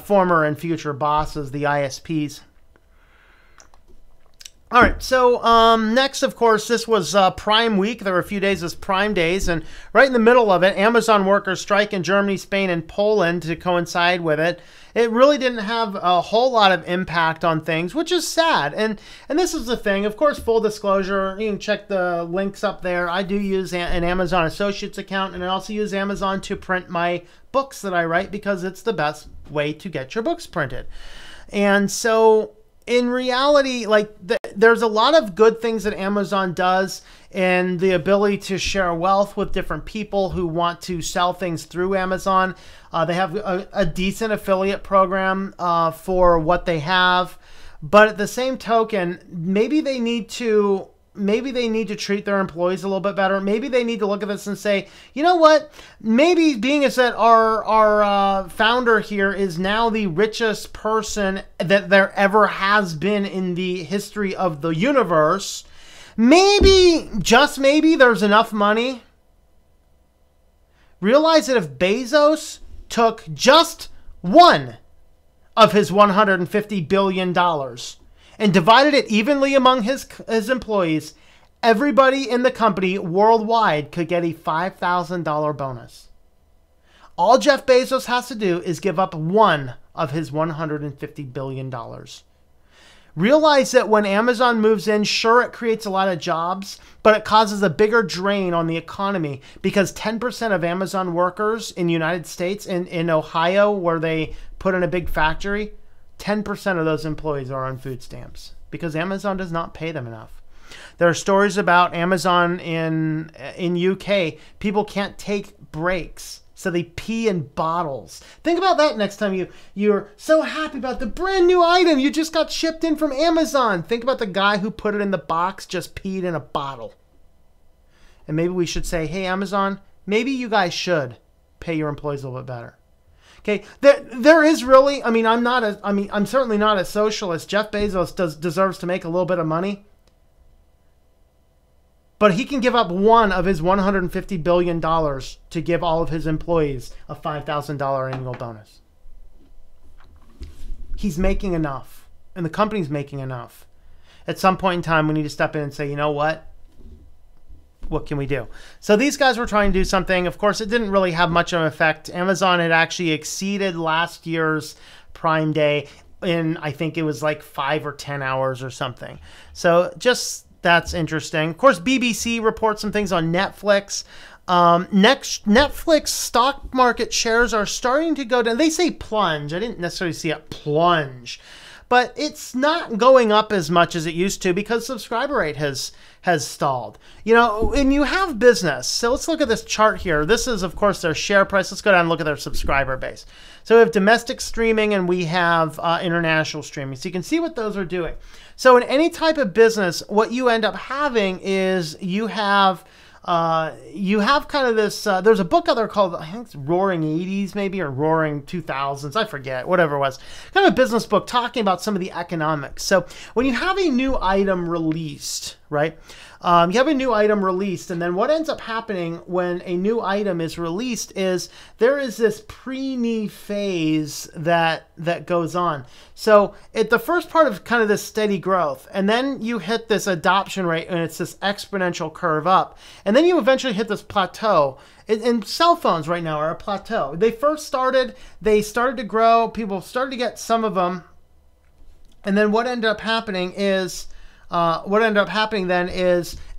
former and future bosses, the ISPs. All right, so next, of course, this was Prime Week. There were a few days as Prime Days, and right in the middle of it, Amazon workers strike in Germany, Spain, and Poland to coincide with it. It really didn't have a whole lot of impact on things, which is sad. And this is the thing. Of course, full disclosure, you can check the links up there. I do use an Amazon Associates account, and I also use Amazon to print my books that I write because it's the best way to get your books printed. And so in reality, like there's a lot of good things that Amazon does, and the ability to share wealth with different people who want to sell things through Amazon. They have a decent affiliate program for what they have, but at the same token, maybe they need to treat their employees a little bit better. Maybe they need to look at this and say, you know what? Maybe being as that our founder here is now the richest person that there ever has been in the history of the universe, maybe, just maybe, there's enough money. Realize that if Bezos took just one of his $150 billion and divided it evenly among his employees, everybody in the company worldwide could get a $5,000 bonus. All Jeff Bezos has to do is give up one of his $150 billion. Realize that when Amazon moves in, sure, it creates a lot of jobs, but it causes a bigger drain on the economy because 10% of Amazon workers in the United States, in Ohio, where they put in a big factory, 10% of those employees are on food stamps because Amazon does not pay them enough. There are stories about Amazon in UK. People can't take breaks, so they pee in bottles. Think about that next time you're so happy about the brand new item you just got shipped in from Amazon. Think about the guy who put it in the box just peed in a bottle. And maybe we should say, hey, Amazon, maybe you guys should pay your employees a little bit better. Okay, there is really, I'm certainly not a socialist. Jeff Bezos deserves to make a little bit of money. But he can give up one of his $150 billion to give all of his employees a $5,000 annual bonus. He's making enough, and the company's making enough. At some point in time, we need to step in and say, you know what? What can we do? So these guys were trying to do something. Of course, it didn't really have much of an effect. Amazon had actually exceeded last year's Prime Day in, I think it was like 5 or 10 hours or something. So just, that's interesting. Of course, BBC reports some things on Netflix. Netflix stock market shares are starting to go down. They say plunge. I didn't necessarily see it plunge. But it's not going up as much as it used to because subscriber rate has stalled. You know, and you have business. So let's look at this chart here. This is, of course, their share price. Let's go down and look at their subscriber base. So we have domestic streaming and we have international streaming. So you can see what those are doing. So in any type of business, what you end up having is you have kind of this, there's a book out there called, I think it's Roaring 80s maybe, or Roaring 2000s, I forget, whatever it was. Kind of a business book talking about some of the economics. So when you have a new item released, right? You have a new item released, and then what ends up happening when a new item is released is there is this pre-knee phase that goes on. So at the first part of kind of this steady growth, and then you hit this adoption rate, and it's this exponential curve up, and then you eventually hit this plateau. And cell phones right now are a plateau. They started to grow, people started to get some of them, and then what ended up happening is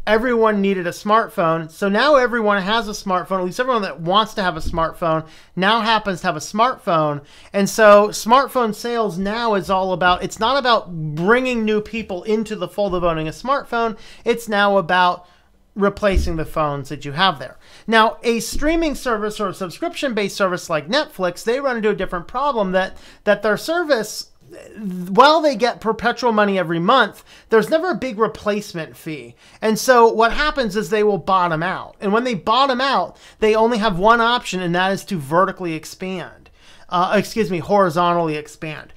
everyone needed a smartphone. So now everyone has a smartphone, at least everyone that wants to have a smartphone now happens to have a smartphone. And so smartphone sales now is all about, it's not about bringing new people into the fold of owning a smartphone. It's now about replacing the phones that you have there. Now, a streaming service or a subscription-based service like Netflix, they run into a different problem that their service, while they get perpetual money every month, there's never a big replacement fee. And so what happens is they will bottom out. And when they bottom out, they only have one option, and that is to vertically expand. Horizontally expand.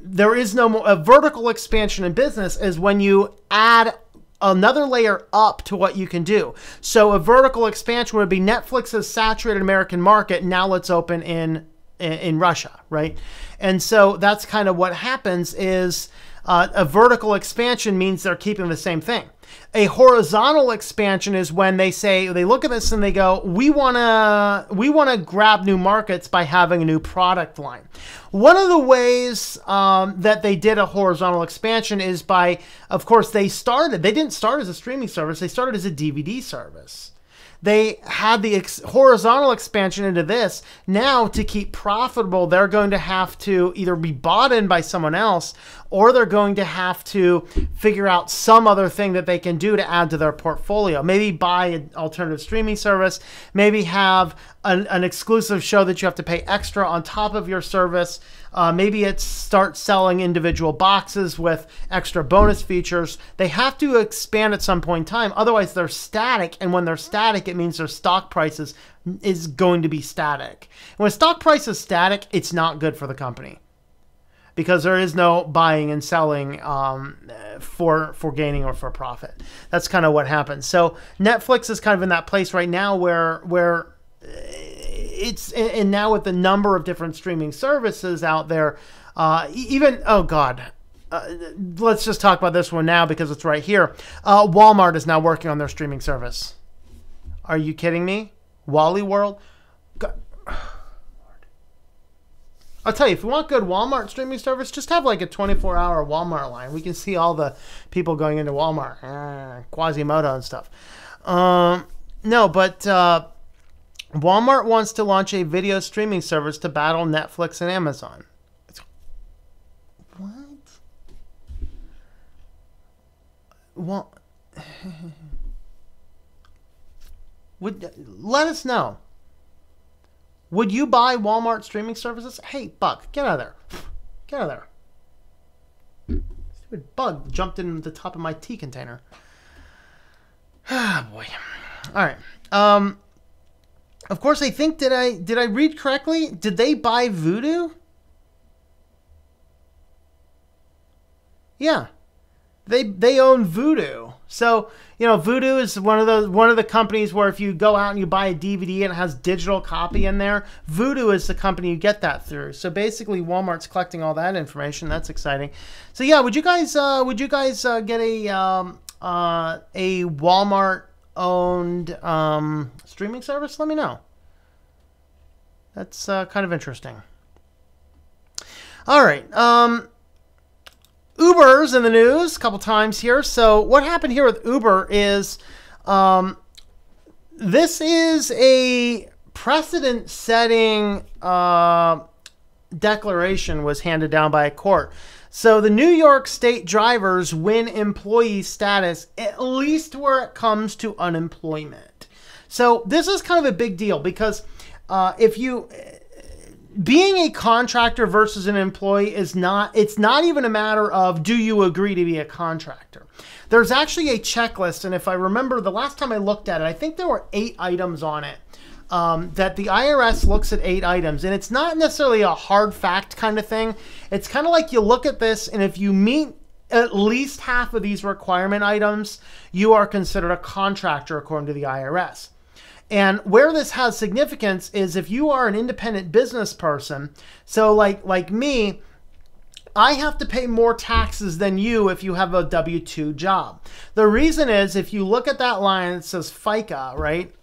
There is no more, a vertical expansion in business is when you add another layer up to what you can do. So a vertical expansion would be Netflix has saturated American market. Now let's open in Russia, right? And so that's kind of what happens is a vertical expansion means they're keeping the same thing. A horizontal expansion is when they say, they look at this and they go, we want to grab new markets by having a new product line. One of the ways that they did a horizontal expansion is by, of course, they didn't start as a streaming service. They started as a DVD service. They had the horizontal expansion into this. Now, to keep profitable, they're going to have to either be bought in by someone else, or they're going to have to figure out some other thing that they can do to add to their portfolio. Maybe buy an alternative streaming service, maybe have an exclusive show that you have to pay extra on top of your service. Maybe it's start selling individual boxes with extra bonus features. They have to expand at some point in time. Otherwise, they're static. And when they're static, it means their stock prices is going to be static. And when stock price is static, it's not good for the company, because there is no buying and selling for gaining or for profit. That's kind of what happens. So Netflix is kind of in that place right now where it's, and now with the number of different streaming services out there, even, oh God, let's just talk about this one now because it's right here. Walmart is now working on their streaming service. Are you kidding me? Wally World? God. I'll tell you, if you want good Walmart streaming service, just have like a 24-hour Walmart line. We can see all the people going into Walmart, Quasimodo and stuff. No, but Walmart wants to launch a video streaming service to battle Netflix and Amazon. What? Well, let us know. Would you buy Walmart streaming services? Hey, Buck, get out of there. Get out of there. Stupid bug jumped in the top of my tea container. Ah, boy. All right. Of course, I think, did I read correctly? Did they buy Vudu? Yeah. They own Vudu. So, you know, Vudu is one of the companies where if you go out and you buy a DVD and it has digital copy in there, Vudu is the company you get that through. So basically, Walmart's collecting all that information. That's exciting. So yeah, would you guys get a Walmart owned streaming service? Let me know. That's kind of interesting. All right. Uber's in the news a couple times here. So what happened here with Uber is this is a precedent-setting declaration was handed down by a court. So the New York State drivers win employee status, at least where it comes to unemployment. So this is kind of a big deal because if you... being a contractor versus an employee is it's not even a matter of do you agree to be a contractor. There's actually a checklist, and if I remember the last time I looked at it, I think there were 8 items on it. That the IRS looks at 8 items, and it's not necessarily a hard fact kind of thing. It's kind of like you look at this, and if you meet at least half of these requirement items, you are considered a contractor according to the IRS. And where this has significance is if you are an independent business person, so like me, I have to pay more taxes than you if you have a W-2 job. The reason is if you look at that line, it says FICA, right?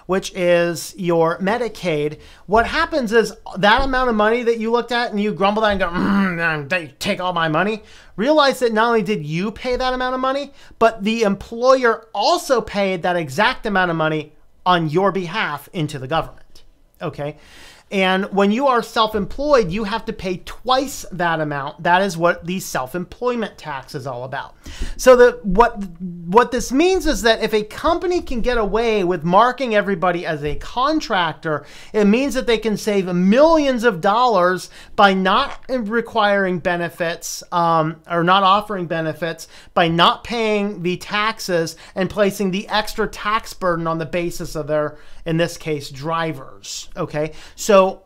Which is your Medicaid. What happens is that amount of money that you looked at and you grumbled at and go, they take all my money. Realize that not only did you pay that amount of money, but the employer also paid that exact amount of money on your behalf into the government, okay? And when you are self-employed, you have to pay twice that amount. That is what the self-employment tax is all about. So what this means is that if a company can get away with marking everybody as a contractor, it means that they can save millions of dollars by not requiring benefits or not offering benefits, by not paying the taxes and placing the extra tax burden on the basis of their, in this case, drivers. Okay, so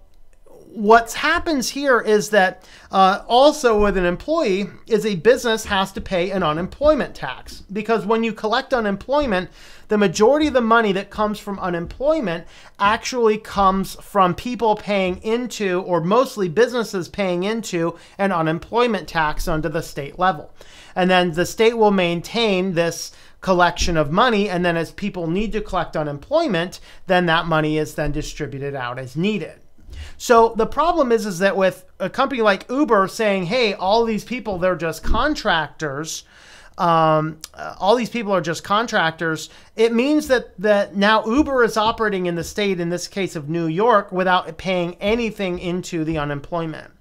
what happens here is that also with an employee is a business has to pay an unemployment tax, because when you collect unemployment, the majority of the money that comes from unemployment actually comes from people paying into, or mostly businesses paying into, an unemployment tax under the state level. And then the state will maintain this collection of money, and then as people need to collect unemployment, then that money is then distributed out as needed. So the problem is that with a company like Uber saying, hey, all these people, they're just contractors, all these people are just contractors, it means that now Uber is operating in the state, in this case of New York, without paying anything into the unemployment.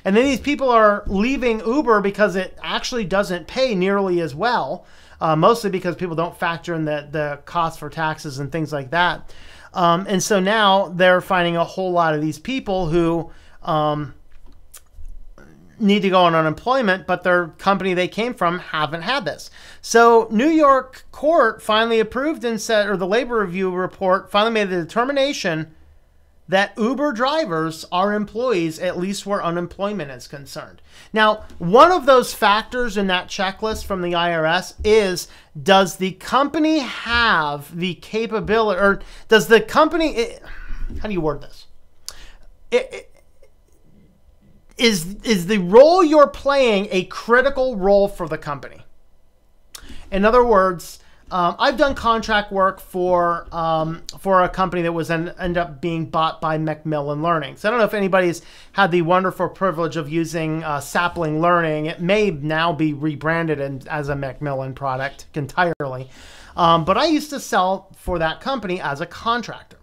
And then these people are leaving Uber because it actually doesn't pay nearly as well, mostly because people don't factor in the cost for taxes and things like that. And so now they're finding a whole lot of these people who need to go on unemployment, but their company they came from haven't had this. So New York court finally approved and said, or the labor review report finally made the determination that Uber drivers are employees, at least where unemployment is concerned. Now, one of those factors in that checklist from the IRS is, does the company have the capability, or does the company, how do you word this? Is the role you're playing a critical role for the company? In other words, I've done contract work for a company that was ended up being bought by Macmillan Learning. So I don't know if anybody's had the wonderful privilege of using Sapling Learning. It may now be rebranded as a Macmillan product entirely. But I used to sell for that company as a contractor.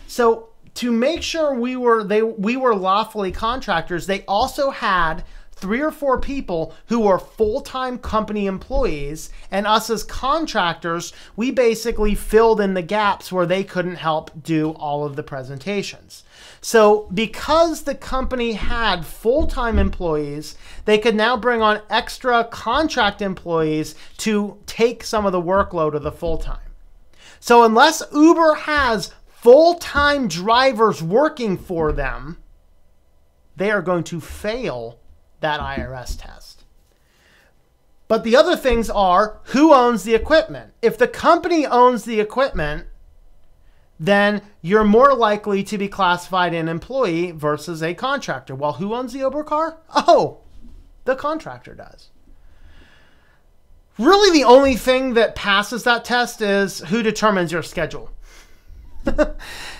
So to make sure we were lawfully contractors, they also had 3 or 4 people who were full-time company employees, and us as contractors, we basically filled in the gaps where they couldn't help do all of the presentations. So because the company had full-time employees, they could now bring on extra contract employees to take some of the workload of the full-time. So unless Uber has full-time drivers working for them, they are going to fail that IRS test. But the other things are, who owns the equipment? If the company owns the equipment, then you're more likely to be classified an employee versus a contractor. Well, who owns the Uber car? Oh, the contractor does. Really, the only thing that passes that test is who determines your schedule.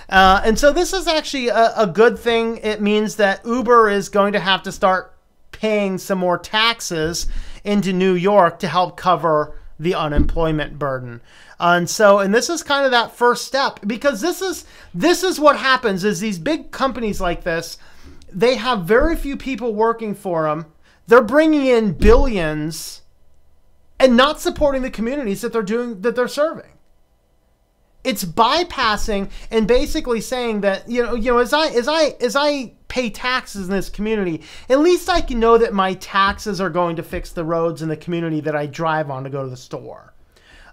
And so this is actually a good thing. It means that Uber is going to have to start paying some more taxes into New York to help cover the unemployment burden. And this is kind of that first step, because this is what happens is these big companies like this, they have very few people working for them. They're bringing in billions and not supporting the communities that they're serving. It's bypassing and basically saying that, as I pay taxes in this community, at least I can know that my taxes are going to fix the roads in the community that I drive on to go to the store.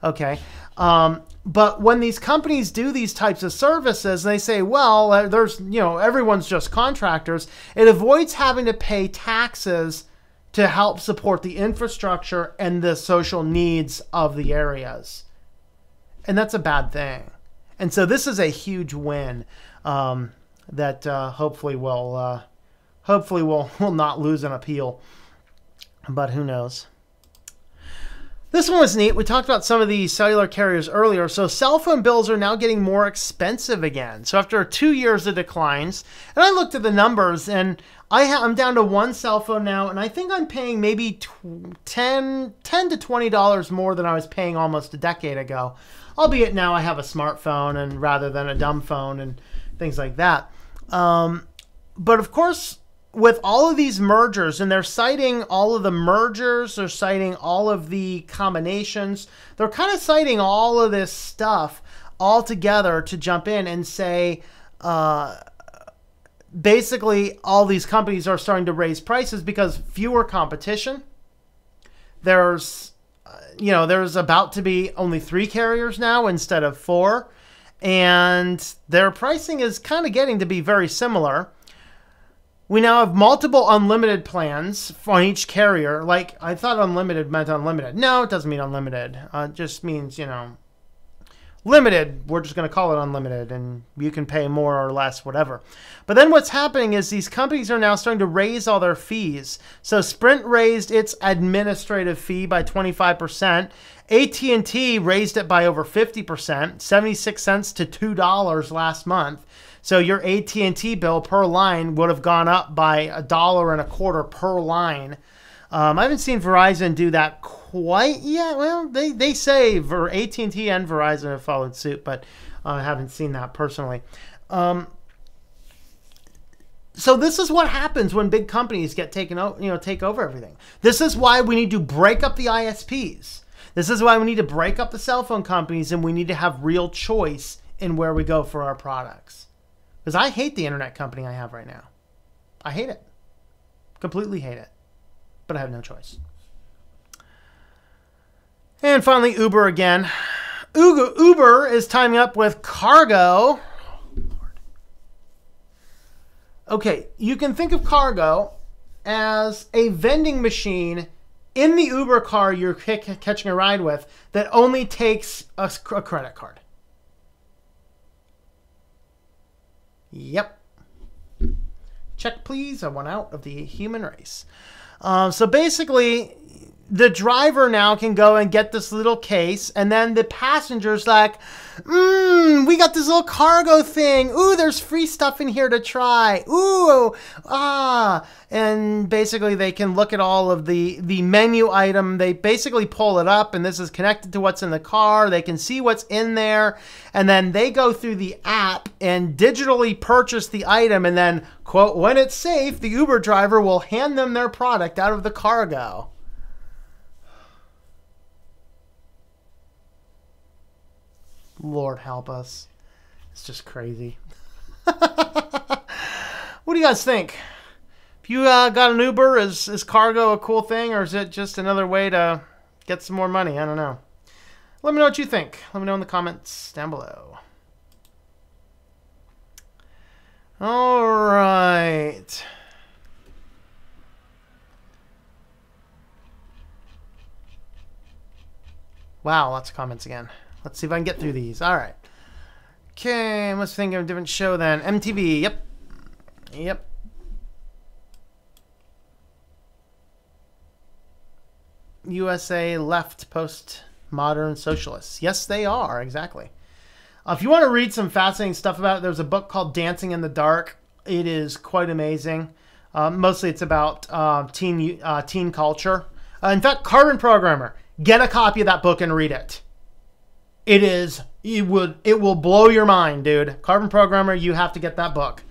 Okay. But when these companies do these types of services, they say, well, everyone's just contractors. It avoids having to pay taxes to help support the infrastructure and the social needs of the areas. And that's a bad thing. And so this is a huge win that hopefully will not lose an appeal. But who knows? This one was neat. We talked about some of the cellular carriers earlier. So cell phone bills are now getting more expensive again. So after 2 years of declines, and I looked at the numbers, and I'm down to one cell phone now, and I think I'm paying maybe $10 to $20 more than I was paying almost a decade ago. Albeit now I have a smartphone and rather than a dumb phone and things like that. But of course, with all of these mergers, and they're citing all of the mergers, they're citing all of the combinations, they're kind of citing all of this stuff all together to jump in and say, basically all these companies are starting to raise prices because fewer competition. There's about to be only 3 carriers now instead of 4. And their pricing is kind of getting to be very similar. We now have multiple unlimited plans on each carrier. Like, I thought unlimited meant unlimited. No, it doesn't mean unlimited. It just means, you know, limited. We're just going to call it unlimited, and you can pay more or less, whatever. But then what's happening is these companies are now starting to raise all their fees. So Sprint raised its administrative fee by 25%. AT&T raised it by over 50%, 76 cents to $2 last month. So your AT&T bill per line would have gone up by $1.25 per line. I haven't seen Verizon do that quite yet. Well, they say AT&T and Verizon have followed suit, but I haven't seen that personally. So this is what happens when big companies get take over everything. This is why we need to break up the ISPs. This is why we need to break up the cell phone companies, and we need to have real choice in where we go for our products. Because I hate the internet company I have right now. I hate it. Completely hate it. But I have no choice. And finally, Uber again. Uber is timing up with Cargo. Okay, you can think of Cargo as a vending machine in the Uber car you're catching a ride with that only takes a credit card. Yep. Check, please. I want out of the human race. So basically, the driver now can go and get this little case, and then the passenger's like, we got this little cargo thing. Ooh, there's free stuff in here to try. Ooh, and basically they can look at all of the menu item. They basically pull it up, and this is connected to what's in the car. They can see what's in there, and then they go through the app and digitally purchase the item, and then, quote, when it's safe, the Uber driver will hand them their product out of the cargo. Lord help us. It's just crazy. What do you guys think? If you got an Uber, is cargo a cool thing, or is it just another way to get some more money? I don't know. Let me know what you think. Let me know in the comments down below. All right. Wow, lots of comments again. Let's see if I can get through these. All right. Okay, let's think of a different show then. MTV. Yep. Yep. USA left post-modern socialists. Yes, they are. Exactly. If you want to read some fascinating stuff about it, there's a book called Dancing in the Dark. It is quite amazing. Mostly it's about teen culture. In fact, Carbon Programmer. Get a copy of that book and read it. It will blow your mind, dude. Carbon Programmer, you have to get that book.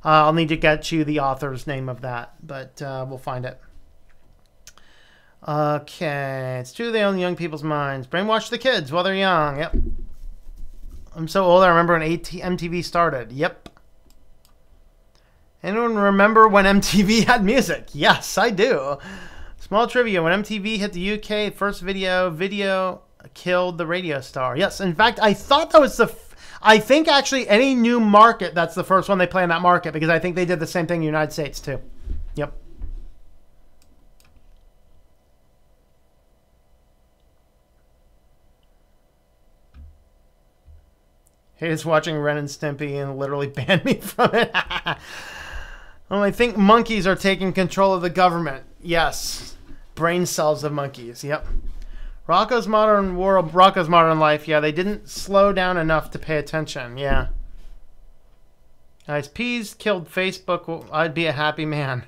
I'll need to get you the author's name of that, but we'll find it. Okay, it's true they own young people's minds. Brainwash the kids while they're young. Yep. I'm so old. I remember when MTV started. Yep. Anyone remember when MTV had music? Yes, I do. Small trivia: when MTV hit the UK, first video killed the radio star. Yes, in fact, I thought that was I think actually any new market, that's the first one they play in that market, because I think they did the same thing in the United States too. Yep. Hey, just watching Ren and Stimpy and literally banned me from it. Well, I think monkeys are taking control of the government. Yes. Brain cells of monkeys. Yep. Rocko's Modern World, Rocko's Modern Life. Yeah, they didn't slow down enough to pay attention. Yeah. Guys, Peas killed Facebook. I'd be a happy man.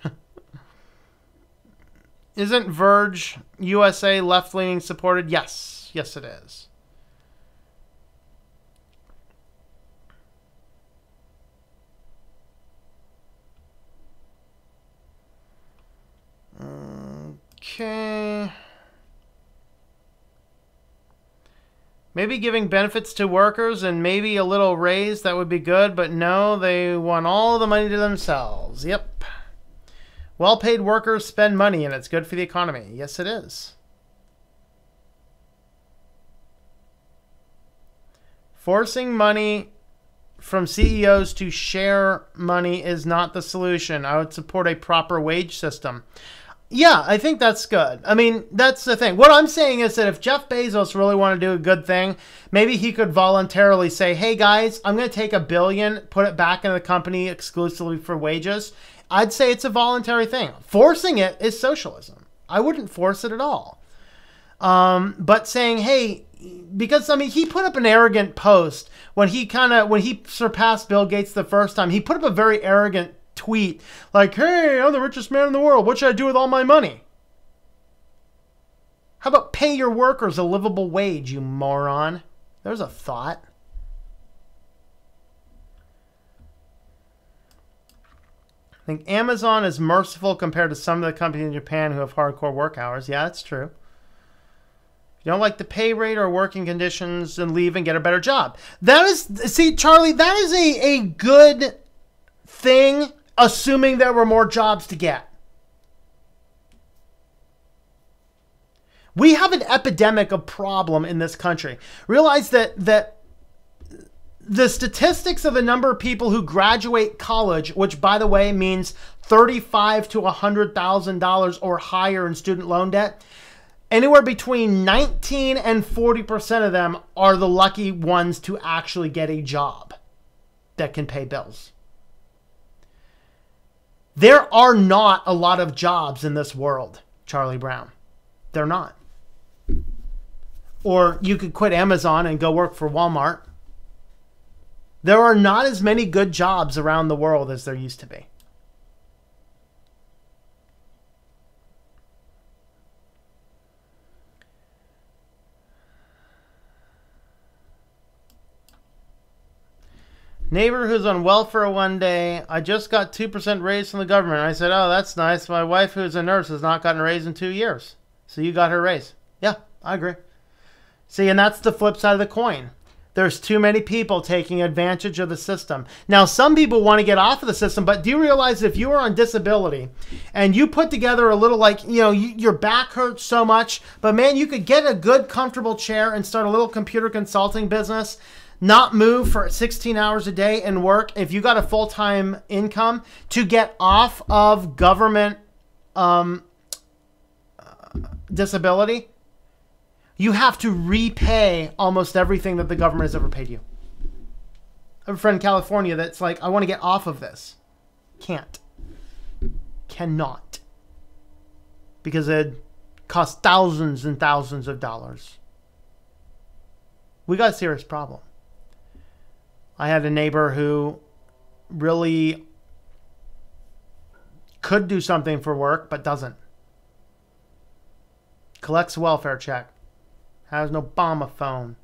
Isn't Verge USA left-leaning supported? Yes. Yes, it is. Okay. Maybe giving benefits to workers and maybe a little raise, that would be good, but no, they want all the money to themselves. Yep. Well-paid workers spend money, and it's good for the economy. Yes, it is. Forcing money from CEOs to share money is not the solution. I would support a proper wage system. Yeah, I think that's good. I mean, that's the thing. What I'm saying is that if Jeff Bezos really wanted to do a good thing, maybe he could voluntarily say, hey guys, I'm going to take $1 billion, put it back into the company exclusively for wages. I'd say it's a voluntary thing. Forcing it is socialism. I wouldn't force it at all. But saying, hey, because I mean, he put up an arrogant post when he surpassed Bill Gates the first time. He put up a very arrogant tweet like, hey, I'm the richest man in the world. What should I do with all my money? How about pay your workers a livable wage, you moron? There's a thought. I think Amazon is merciful compared to some of the companies in Japan who have hardcore work hours. Yeah, that's true. If you don't like the pay rate or working conditions, then leave and get a better job. That is, see, Charlie, that is a good thing, assuming there were more jobs to get. We have an epidemic of problem in this country. Realize that the statistics of the number of people who graduate college, which by the way means $35,000 to $100,000 or higher in student loan debt, anywhere between 19 and 40% of them are the lucky ones to actually get a job that can pay bills. There are not a lot of jobs in this world, Charlie Brown. They're not. Or you could quit Amazon and go work for Walmart. There are not as many good jobs around the world as there used to be. Neighbor who's on welfare one day, I just got 2% raise from the government. I said, oh, that's nice. My wife, who's a nurse, has not gotten a raise in 2 years. So you got her raise. Yeah, I agree. See, and that's the flip side of the coin. There's too many people taking advantage of the system. Now, some people want to get off of the system, but do you realize if you are on disability and you put together a little, like, you know, your back hurts so much, but man, you could get a good, comfortable chair and start a little computer consulting business, not move for 16 hours a day and work if you got a full-time income to get off of government disability. You have to repay almost everything that the government has ever paid you. I have a friend in California that's like, I want to get off of this. Can't. Cannot. Because it costs thousands and thousands of dollars. We got a serious problem. I had a neighbor who really could do something for work, but doesn't. Collects a welfare check. Has an Obama phone.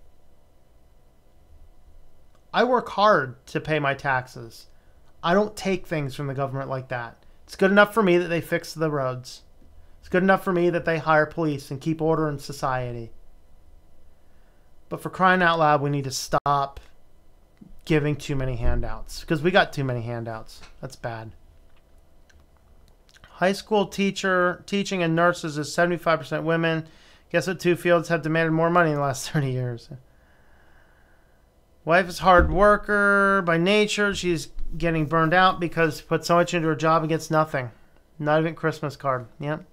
I work hard to pay my taxes. I don't take things from the government like that. It's good enough for me that they fix the roads. It's good enough for me that they hire police and keep order in society. But for crying out loud, we need to stop giving too many handouts. Because we got too many handouts. That's bad. High school teaching and nurses is 75% women. Guess what two fields have demanded more money in the last 30 years? Wife is a hard worker by nature. She's getting burned out because she put so much into her job and gets nothing. Not even Christmas card. Yep.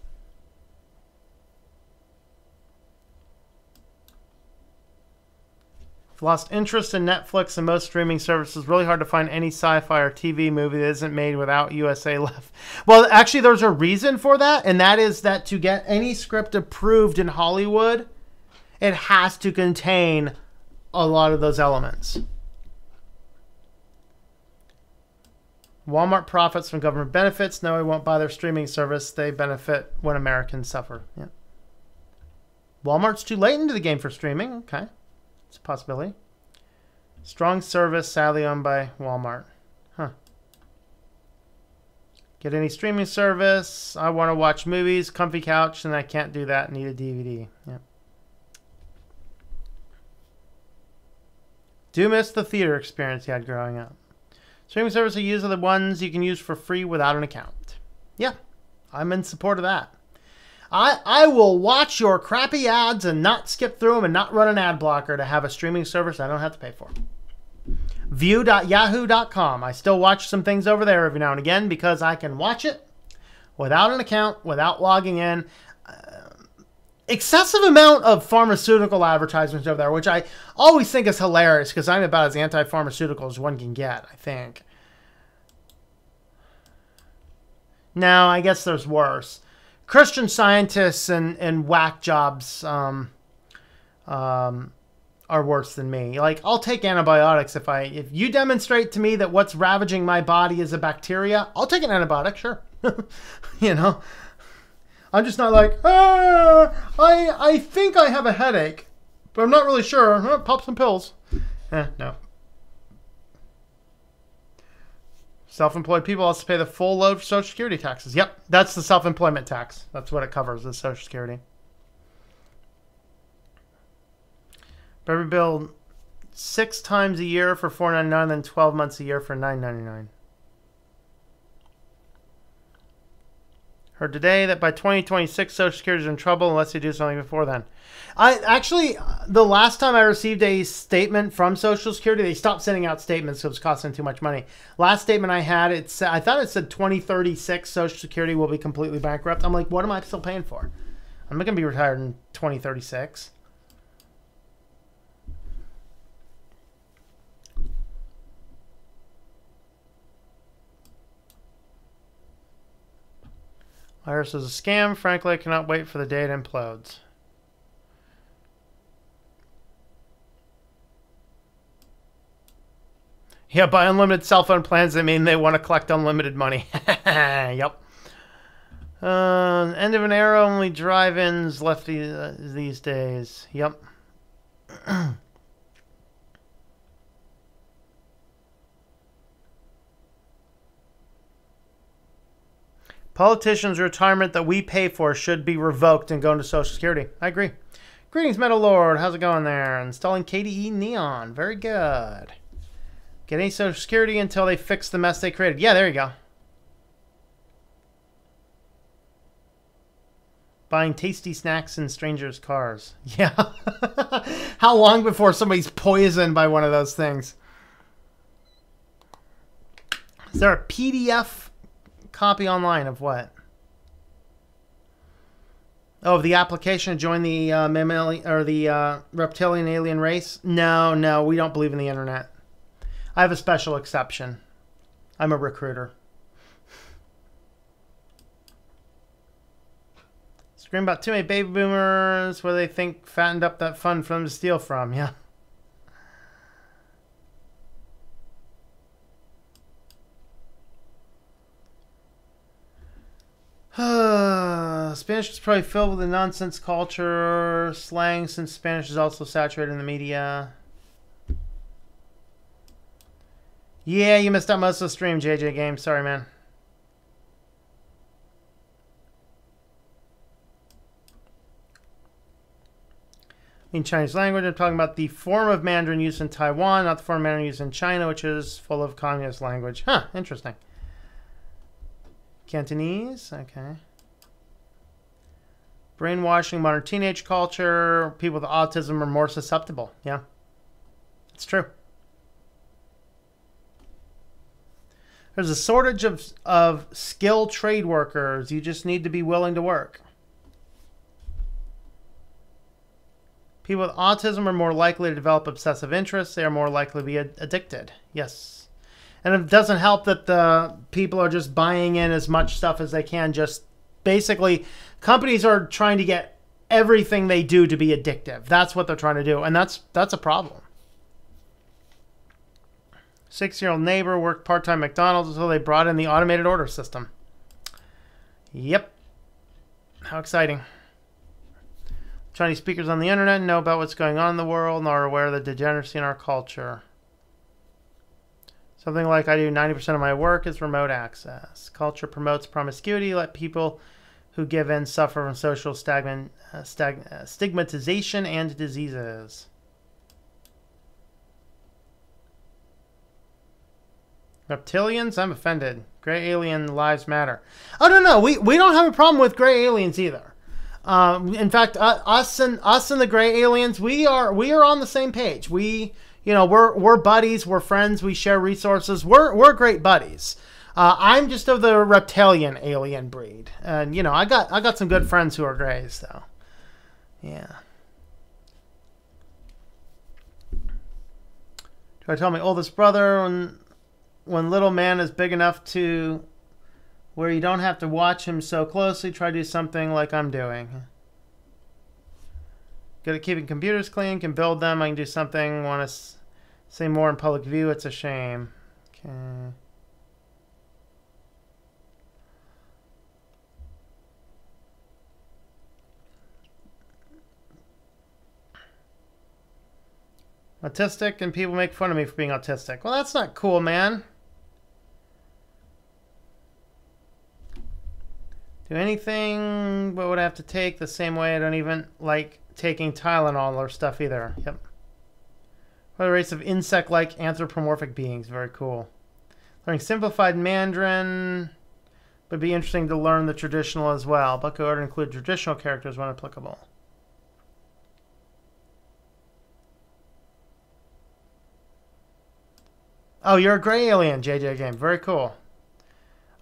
I've lost interest in Netflix and most streaming services. Really hard to find any sci-fi or TV movie that isn't made without USA left. Well, actually, there's a reason for that, and that is that to get any script approved in Hollywood, it has to contain a lot of those elements. Walmart profits from government benefits. No, we won't buy their streaming service. They benefit when Americans suffer. Yeah. Walmart's too late into the game for streaming. Okay. It's a possibility. Strong service, sadly owned by Walmart. Huh. Get any streaming service. I want to watch movies, comfy couch, and I can't do that. Need a DVD. Yeah. Do miss the theater experience you had growing up. Streaming services you use are the ones you can use for free without an account. Yeah, I'm in support of that. I will watch your crappy ads and not skip through them and not run an ad blocker to have a streaming service I don't have to pay for. View.yahoo.com. I still watch some things over there every now and again because I can watch it without an account, without logging in. Excessive amount of pharmaceutical advertisements over there, which I always think is hilarious because I'm about as anti-pharmaceutical as one can get, I think. Now, I guess there's worse. Christian Scientists and whack jobs are worse than me. Like, I'll take antibiotics if you demonstrate to me that what's ravaging my body is a bacteria, I'll take an antibiotic, sure. You know, I'm just not like, I think I have a headache, but I'm not really sure. Pop some pills. No. Self-employed people also pay the full load for Social Security taxes. Yep, that's the self-employment tax. That's what it covers, is Social Security. Every bill 6 times a year for $4.99, then 12 months a year for $9.99. Heard today that by 2026, Social Security is in trouble unless they do something before then. The last time I received a statement from Social Security, they stopped sending out statements because it was costing too much money. Last statement I had, I thought it said 2036, Social Security will be completely bankrupt. I'm like, what am I still paying for? I'm not going to be retired in 2036. Virus is a scam. Frankly, I cannot wait for the day it implodes. Yeah, buy unlimited cell phone plans. They mean they want to collect unlimited money. Yep. End of an era. Only drive-ins left these days. Yep. Politicians' retirement that we pay for should be revoked and go into Social Security. I agree. Greetings, Metal Lord. How's it going there? Installing KDE Neon. Very good. Getting Social Security until they fix the mess they created. Yeah, there you go. Buying tasty snacks in strangers' cars. Yeah. How long before somebody's poisoned by one of those things? Is there a PDF copy online of what? Oh, the application to join the reptilian alien race? No, we don't believe in the internet. I have a special exception. I'm a recruiter. Scream about too many baby boomers where they think fattened up that fund for them to steal from. Yeah. Spanish is probably filled with a nonsense culture, slang, since Spanish is also saturated in the media. Yeah, you missed out most of the stream, JJ Games. Sorry, man. In Chinese language, I'm talking about the form of Mandarin used in Taiwan, not the form of Mandarin used in China, which is full of communist language. Huh, interesting. Cantonese, okay. Brainwashing, modern teenage culture. People with autism are more susceptible. Yeah, it's true. There's a shortage of skilled trade workers. You just need to be willing to work. People with autism are more likely to develop obsessive interests. They are more likely to be addicted. Yes. And it doesn't help that the people are just buying in as much stuff as they can. Just basically, companies are trying to get everything they do to be addictive. That's what they're trying to do. And that's a problem. 6-year-old neighbor worked part-time at McDonald's until they brought in the automated order system. Yep. How exciting. Chinese speakers on the internet know about what's going on in the world and are aware of the degeneracy in our culture. Something like I do 90% of my work is remote access. Culture promotes promiscuity. Let people who give in suffer from social stigmatization and diseases. Reptilians? I'm offended. Gray alien lives matter. Oh, no. We don't have a problem with gray aliens either. In fact, us and the gray aliens, we are on the same page. We You know, we're buddies, we're friends, we share resources. We're great buddies. I'm just of the reptilian alien breed, and you know, I got some good friends who are greys, though. Yeah. I tell my oldest brother when little man is big enough to where you don't have to watch him so closely, try to do something like I'm doing. Good at keeping computers clean, can build them. I can do something. Want to say more in public view? It's a shame. Okay. Autistic, and people make fun of me for being autistic. Well, that's not cool, man. Do anything, what would I have to take the same way? I don't even like taking Tylenol or stuff either. Yep. What a race of insect-like anthropomorphic beings. Very cool. Learning simplified Mandarin would be interesting to learn the traditional as well. But go to include traditional characters when applicable. Oh, you're a gray alien, JJ Game. Very cool.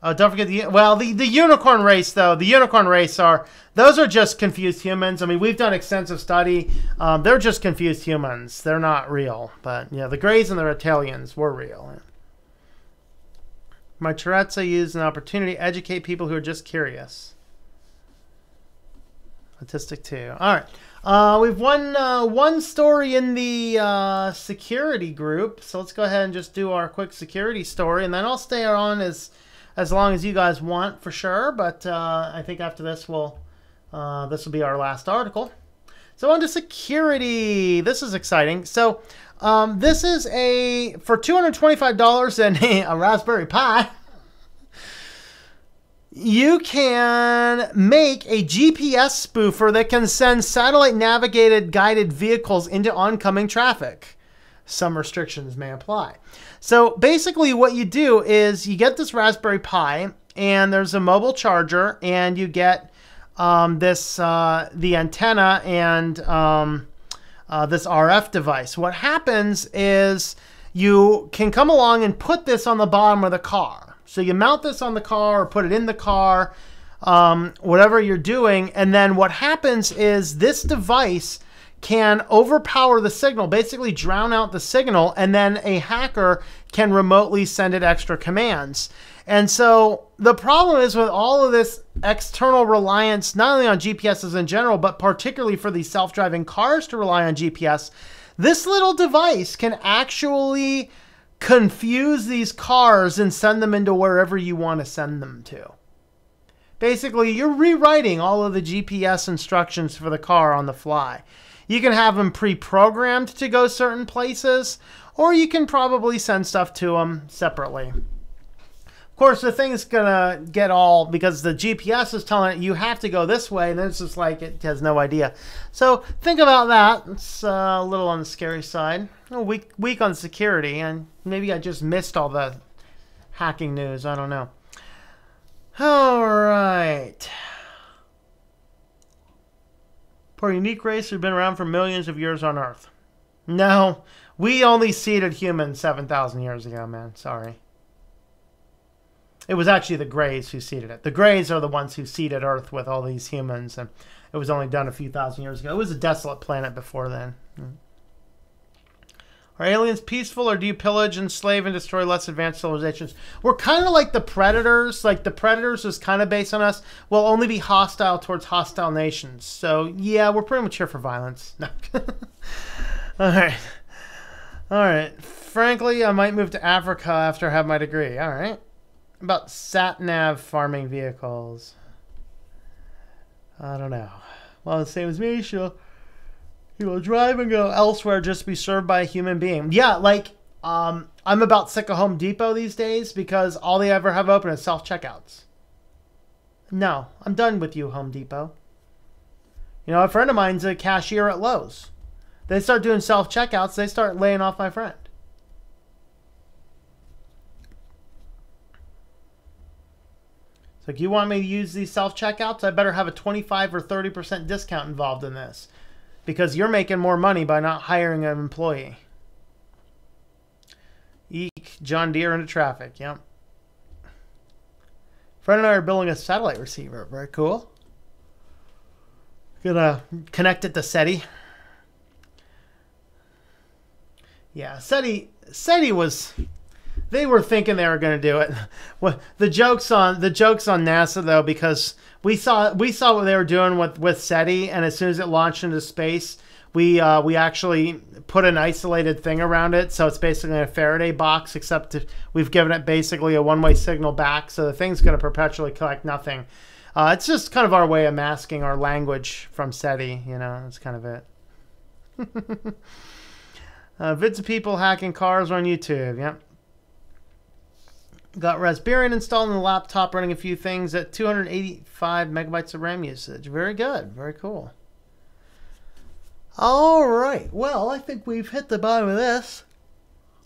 Oh, don't forget the unicorn race, though. The unicorn race those are just confused humans. I mean, we've done extensive study. They're just confused humans. They're not real. But, yeah, the grays and the reptilians were real. My Tourette's, I use an opportunity to educate people who are just curious. Autistic, too. All right. We've won one story in the security group, so let's go ahead and just do our quick security story, and then I'll stay on as long as you guys want, for sure. But I think after this, this will be our last article. So on to security. This is exciting. So this is for $225 and a Raspberry Pi. You can make a GPS spoofer that can send satellite-navigated guided vehicles into oncoming traffic. Some restrictions may apply. So basically what you do is you get this Raspberry Pi, and there's a mobile charger, and you get the antenna and this RF device. What happens is you can come along and put this on the bottom of the car. So you mount this on the car or put it in the car, whatever you're doing. And then what happens is this device can overpower the signal, basically drown out the signal, and then a hacker can remotely send it extra commands. And so the problem is with all of this external reliance, not only on GPSs in general, but particularly for these self-driving cars to rely on GPS, this little device can actually confuse these cars and send them into wherever you want to send them to. Basically, you're rewriting all of the GPS instructions for the car on the fly. You can have them pre-programmed to go certain places, or you can probably send stuff to them separately. Of course, the thing's gonna get all, because the GPS is telling it you have to go this way, and then it's just like it has no idea. So think about that. It's a little on the scary side. A week on security, and maybe I just missed all the hacking news. I don't know. All right. For a unique race who've been around for millions of years on Earth. No, we only seeded humans 7,000 years ago, man. Sorry. It was actually the Greys who seeded it. The Greys are the ones who seeded Earth with all these humans, and it was only done a few thousand years ago. It was a desolate planet before then. Are aliens peaceful, or do you pillage, enslave, and destroy less advanced civilizations? We're kind of like the Predators. Like, the Predators is kind of based on us. We'll only be hostile towards hostile nations. So, yeah, we're pretty much here for violence. No. All right. All right. Frankly, I might move to Africa after I have my degree. All right. About sat-nav farming vehicles. I don't know. Well, the same as me, you will drive and go elsewhere just to be served by a human being. Yeah, like, I'm about sick of Home Depot these days because all they ever have open is self-checkouts. No, I'm done with you, Home Depot. You know, a friend of mine's a cashier at Lowe's. They start doing self-checkouts, they start laying off my friend. It's like, you want me to use these self-checkouts? I better have a 25 or 30% discount involved in this, because you're making more money by not hiring an employee. Eek, John Deere into traffic. Yep. Fred and I are building a satellite receiver. Very cool. Gonna connect it to SETI. Yeah, SETI was. They were thinking they were going to do it. Well, the jokes on NASA though, because we saw what they were doing with SETI, and as soon as it launched into space, we actually put an isolated thing around it, so it's basically a Faraday box, except we've given it basically a one-way signal back, so the thing's going to perpetually collect nothing. It's just kind of our way of masking our language from SETI, you know. That's kind of it. Vids of people hacking cars on YouTube. Yep. Got Raspberry installed on the laptop, running a few things at 285 megabytes of RAM usage. Very good. Very cool. All right. Well, I think we've hit the bottom of this.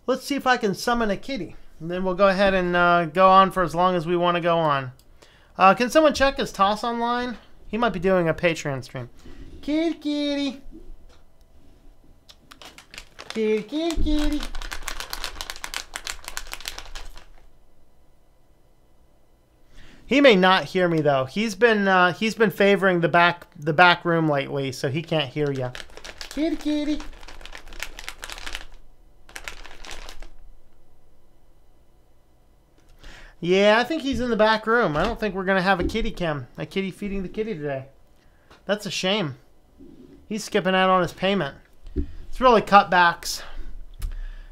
Let's see if I can summon a kitty. And then we'll go ahead and go on for as long as we want to go on. Can someone check his Toss online? He might be doing a Patreon stream. Kitty, kitty. Kitty, kitty, kitty. He may not hear me though. He's been favoring the back room lately, so he can't hear you. Kitty, kitty. Yeah, I think he's in the back room. I don't think we're gonna have a kitty cam, a kitty feeding the kitty today. That's a shame. He's skipping out on his payment. It's really cutbacks.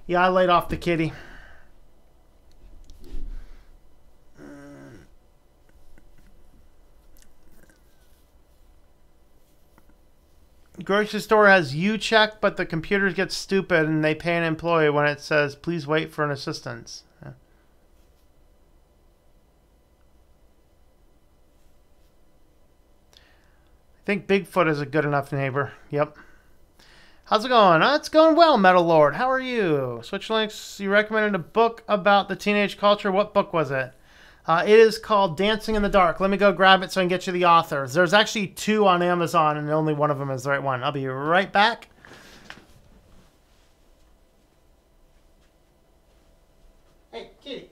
Yeah, I laid off the kitty. Grocery store has U-check, but the computers get stupid and they pay an employee when it says, please wait for an assistance. Yeah. I think Bigfoot is a good enough neighbor. Yep. How's it going? It's going well, Metal Lord. How are you? SwitchedtoLinux, you recommended a book about the teenage culture. What book was it? It is called Dancing in the Dark. Let me go grab it so I can get you the author. There's actually 2 on Amazon, and only one of them is the right one. I'll be right back. Hey, kitty.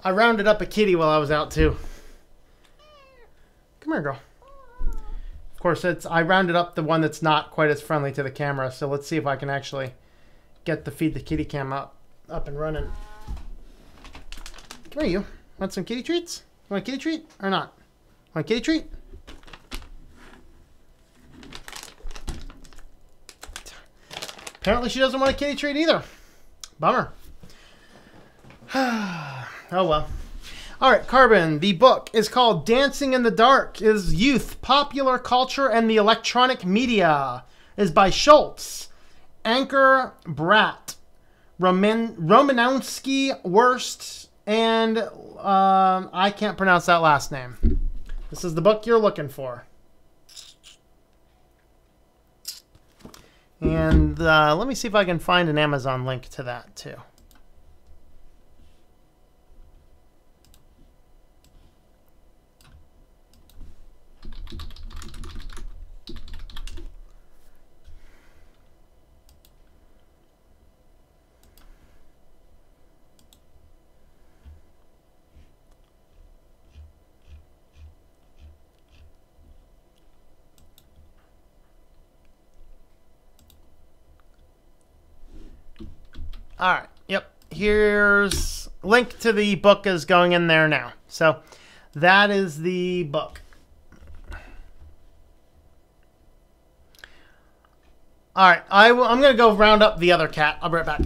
I rounded up a kitty while I was out too. Come here, girl. Of course, I rounded up the one that's not quite as friendly to the camera, so let's see if I can actually get the Feed the Kitty cam up and running. Come here, you. Want some kitty treats? You want a kitty treat or not? Want a kitty treat? Apparently she doesn't want a kitty treat either. Bummer. Oh well. All right, Carbon. The book is called Dancing in the Dark is Youth, Popular Culture, and the Electronic Media. It is by Schultz, Anchor Bratt, Romanowski Wurst, and I can't pronounce that last name. This is the book you're looking for. And let me see if I can find an Amazon link to that too. All right. Yep. Here's link to the book is going in there now. So that is the book. All right. I'm going to go round up the other cat. I'll be right back.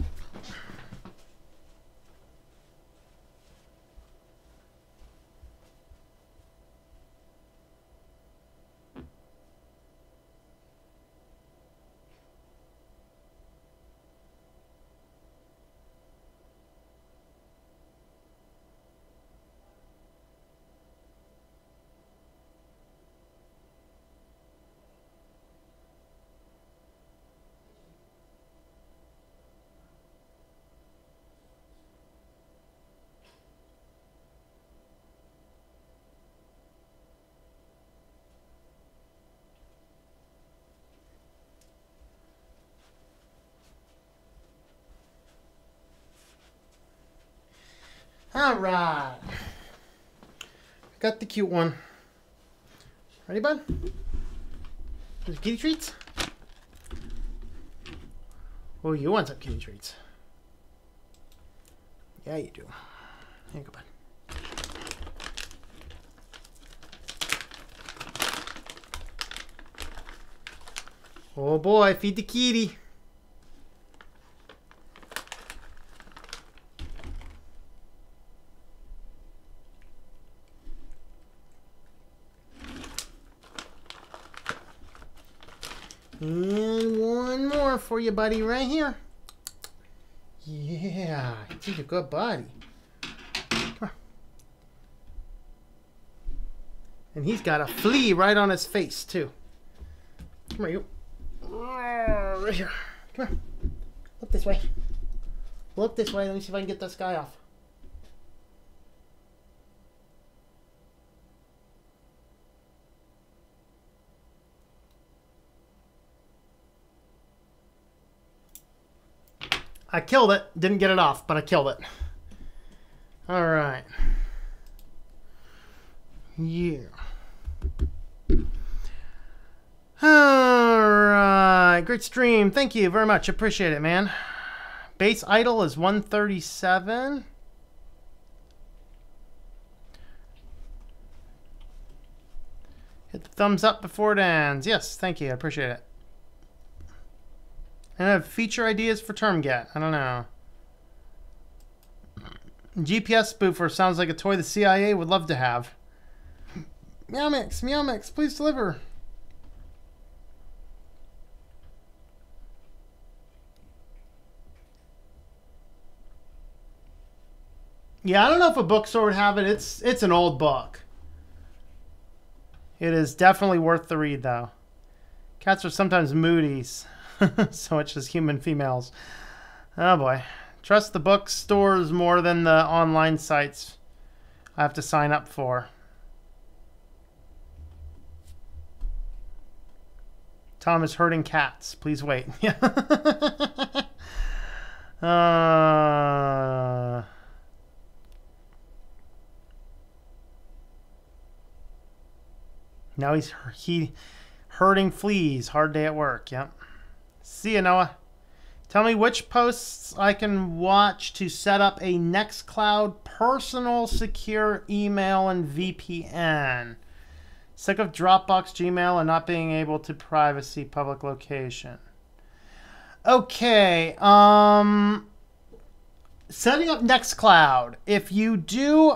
All right. Got the cute one. Ready, bud? There's kitty treats? Oh, you want some kitty treats. Yeah, you do. Here you go, bud. Oh boy, feed the kitty. And one more for you, buddy, right here. Yeah, he's a good buddy. Come on. And he's got a flea right on his face, too. Come here, you. Right here. Come here. Look this way. Look this way. Let me see if I can get this guy off. I killed it. Didn't get it off, but I killed it. All right. Yeah. All right. Great stream. Thank you very much. Appreciate it, man. Base idle is 137. Hit the thumbs up before it ends. Yes, thank you. I appreciate it. And I have feature ideas for TermGet. I don't know. GPS spoofer sounds like a toy the CIA would love to have. Meow Mix, please deliver. Yeah, I don't know if a bookstore would have it. It's an old book. It is definitely worth the read, though. Cats are sometimes moodies. So much as human females. Oh boy. Trust the bookstores more than the online sites I have to sign up for. Tom is herding cats. Please wait. Yeah. Now he's herding fleas. Hard day at work. Yep. See you, Noah. Tell me which posts I can watch to set up a Nextcloud personal secure email and VPN. Sick of Dropbox, Gmail, and not being able to privacy public location. Okay. Setting up Nextcloud. If you do,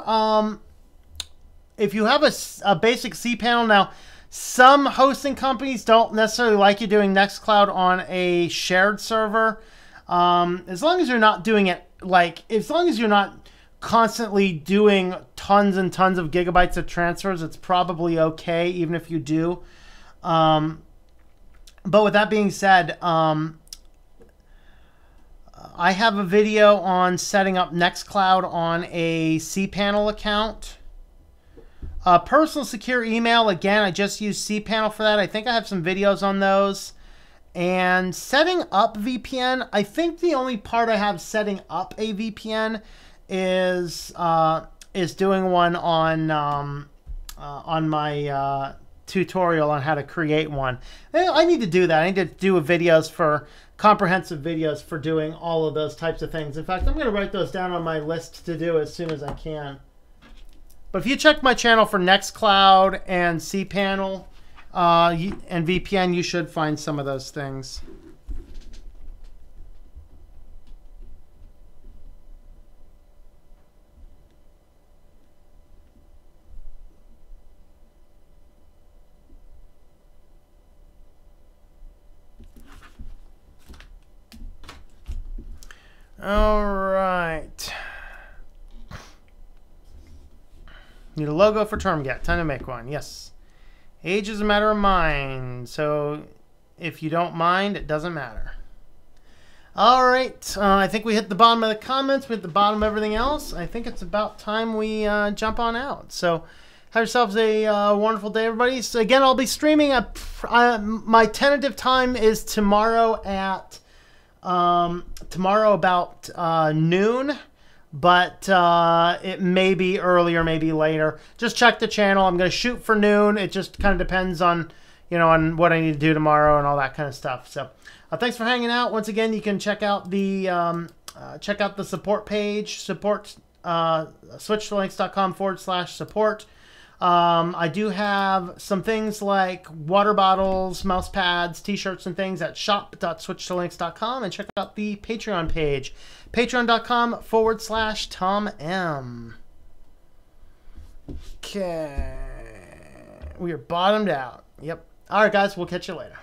if you have a basic cPanel now. Some hosting companies don't necessarily like you doing Nextcloud on a shared server. As long as you're not doing it, as long as you're not constantly doing tons and tons of gigabytes of transfers, it's probably okay, even if you do. But with that being said, I have a video on setting up Nextcloud on a cPanel account. Personal secure email, again, I just use cPanel for that. I think I have some videos on those. And setting up VPN, I think the only part I have setting up a VPN is doing one on my tutorial on how to create one. I need to do that. I need to do comprehensive videos for doing all of those types of things. In fact, I'm going to write those down on my list to do as soon as I can. But if you check my channel for Nextcloud and cPanel and VPN, you should find some of those things. All right. Need a logo for TermGet. Time to make one. Yes. Age is a matter of mind. So if you don't mind, it doesn't matter. All right. I think we hit the bottom of the comments. We hit the bottom of everything else. I think it's about time we jump on out. So have yourselves a wonderful day, everybody. So again, I'll be streaming. My tentative time is tomorrow at about noon. but it may be earlier, maybe later. Just check the channel. I'm going to shoot for noon. It just kind of depends on, on what I need to do tomorrow and all that kind of stuff. So thanks for hanging out. Once again, you can check out the support page, switchedtolinux.com/support. I do have some things like water bottles, mouse pads, t-shirts, and things at shop.switchedtolinux.com, and check out the Patreon page, patreon.com/Tom M. Okay. We are bottomed out. Yep. All right, guys. We'll catch you later.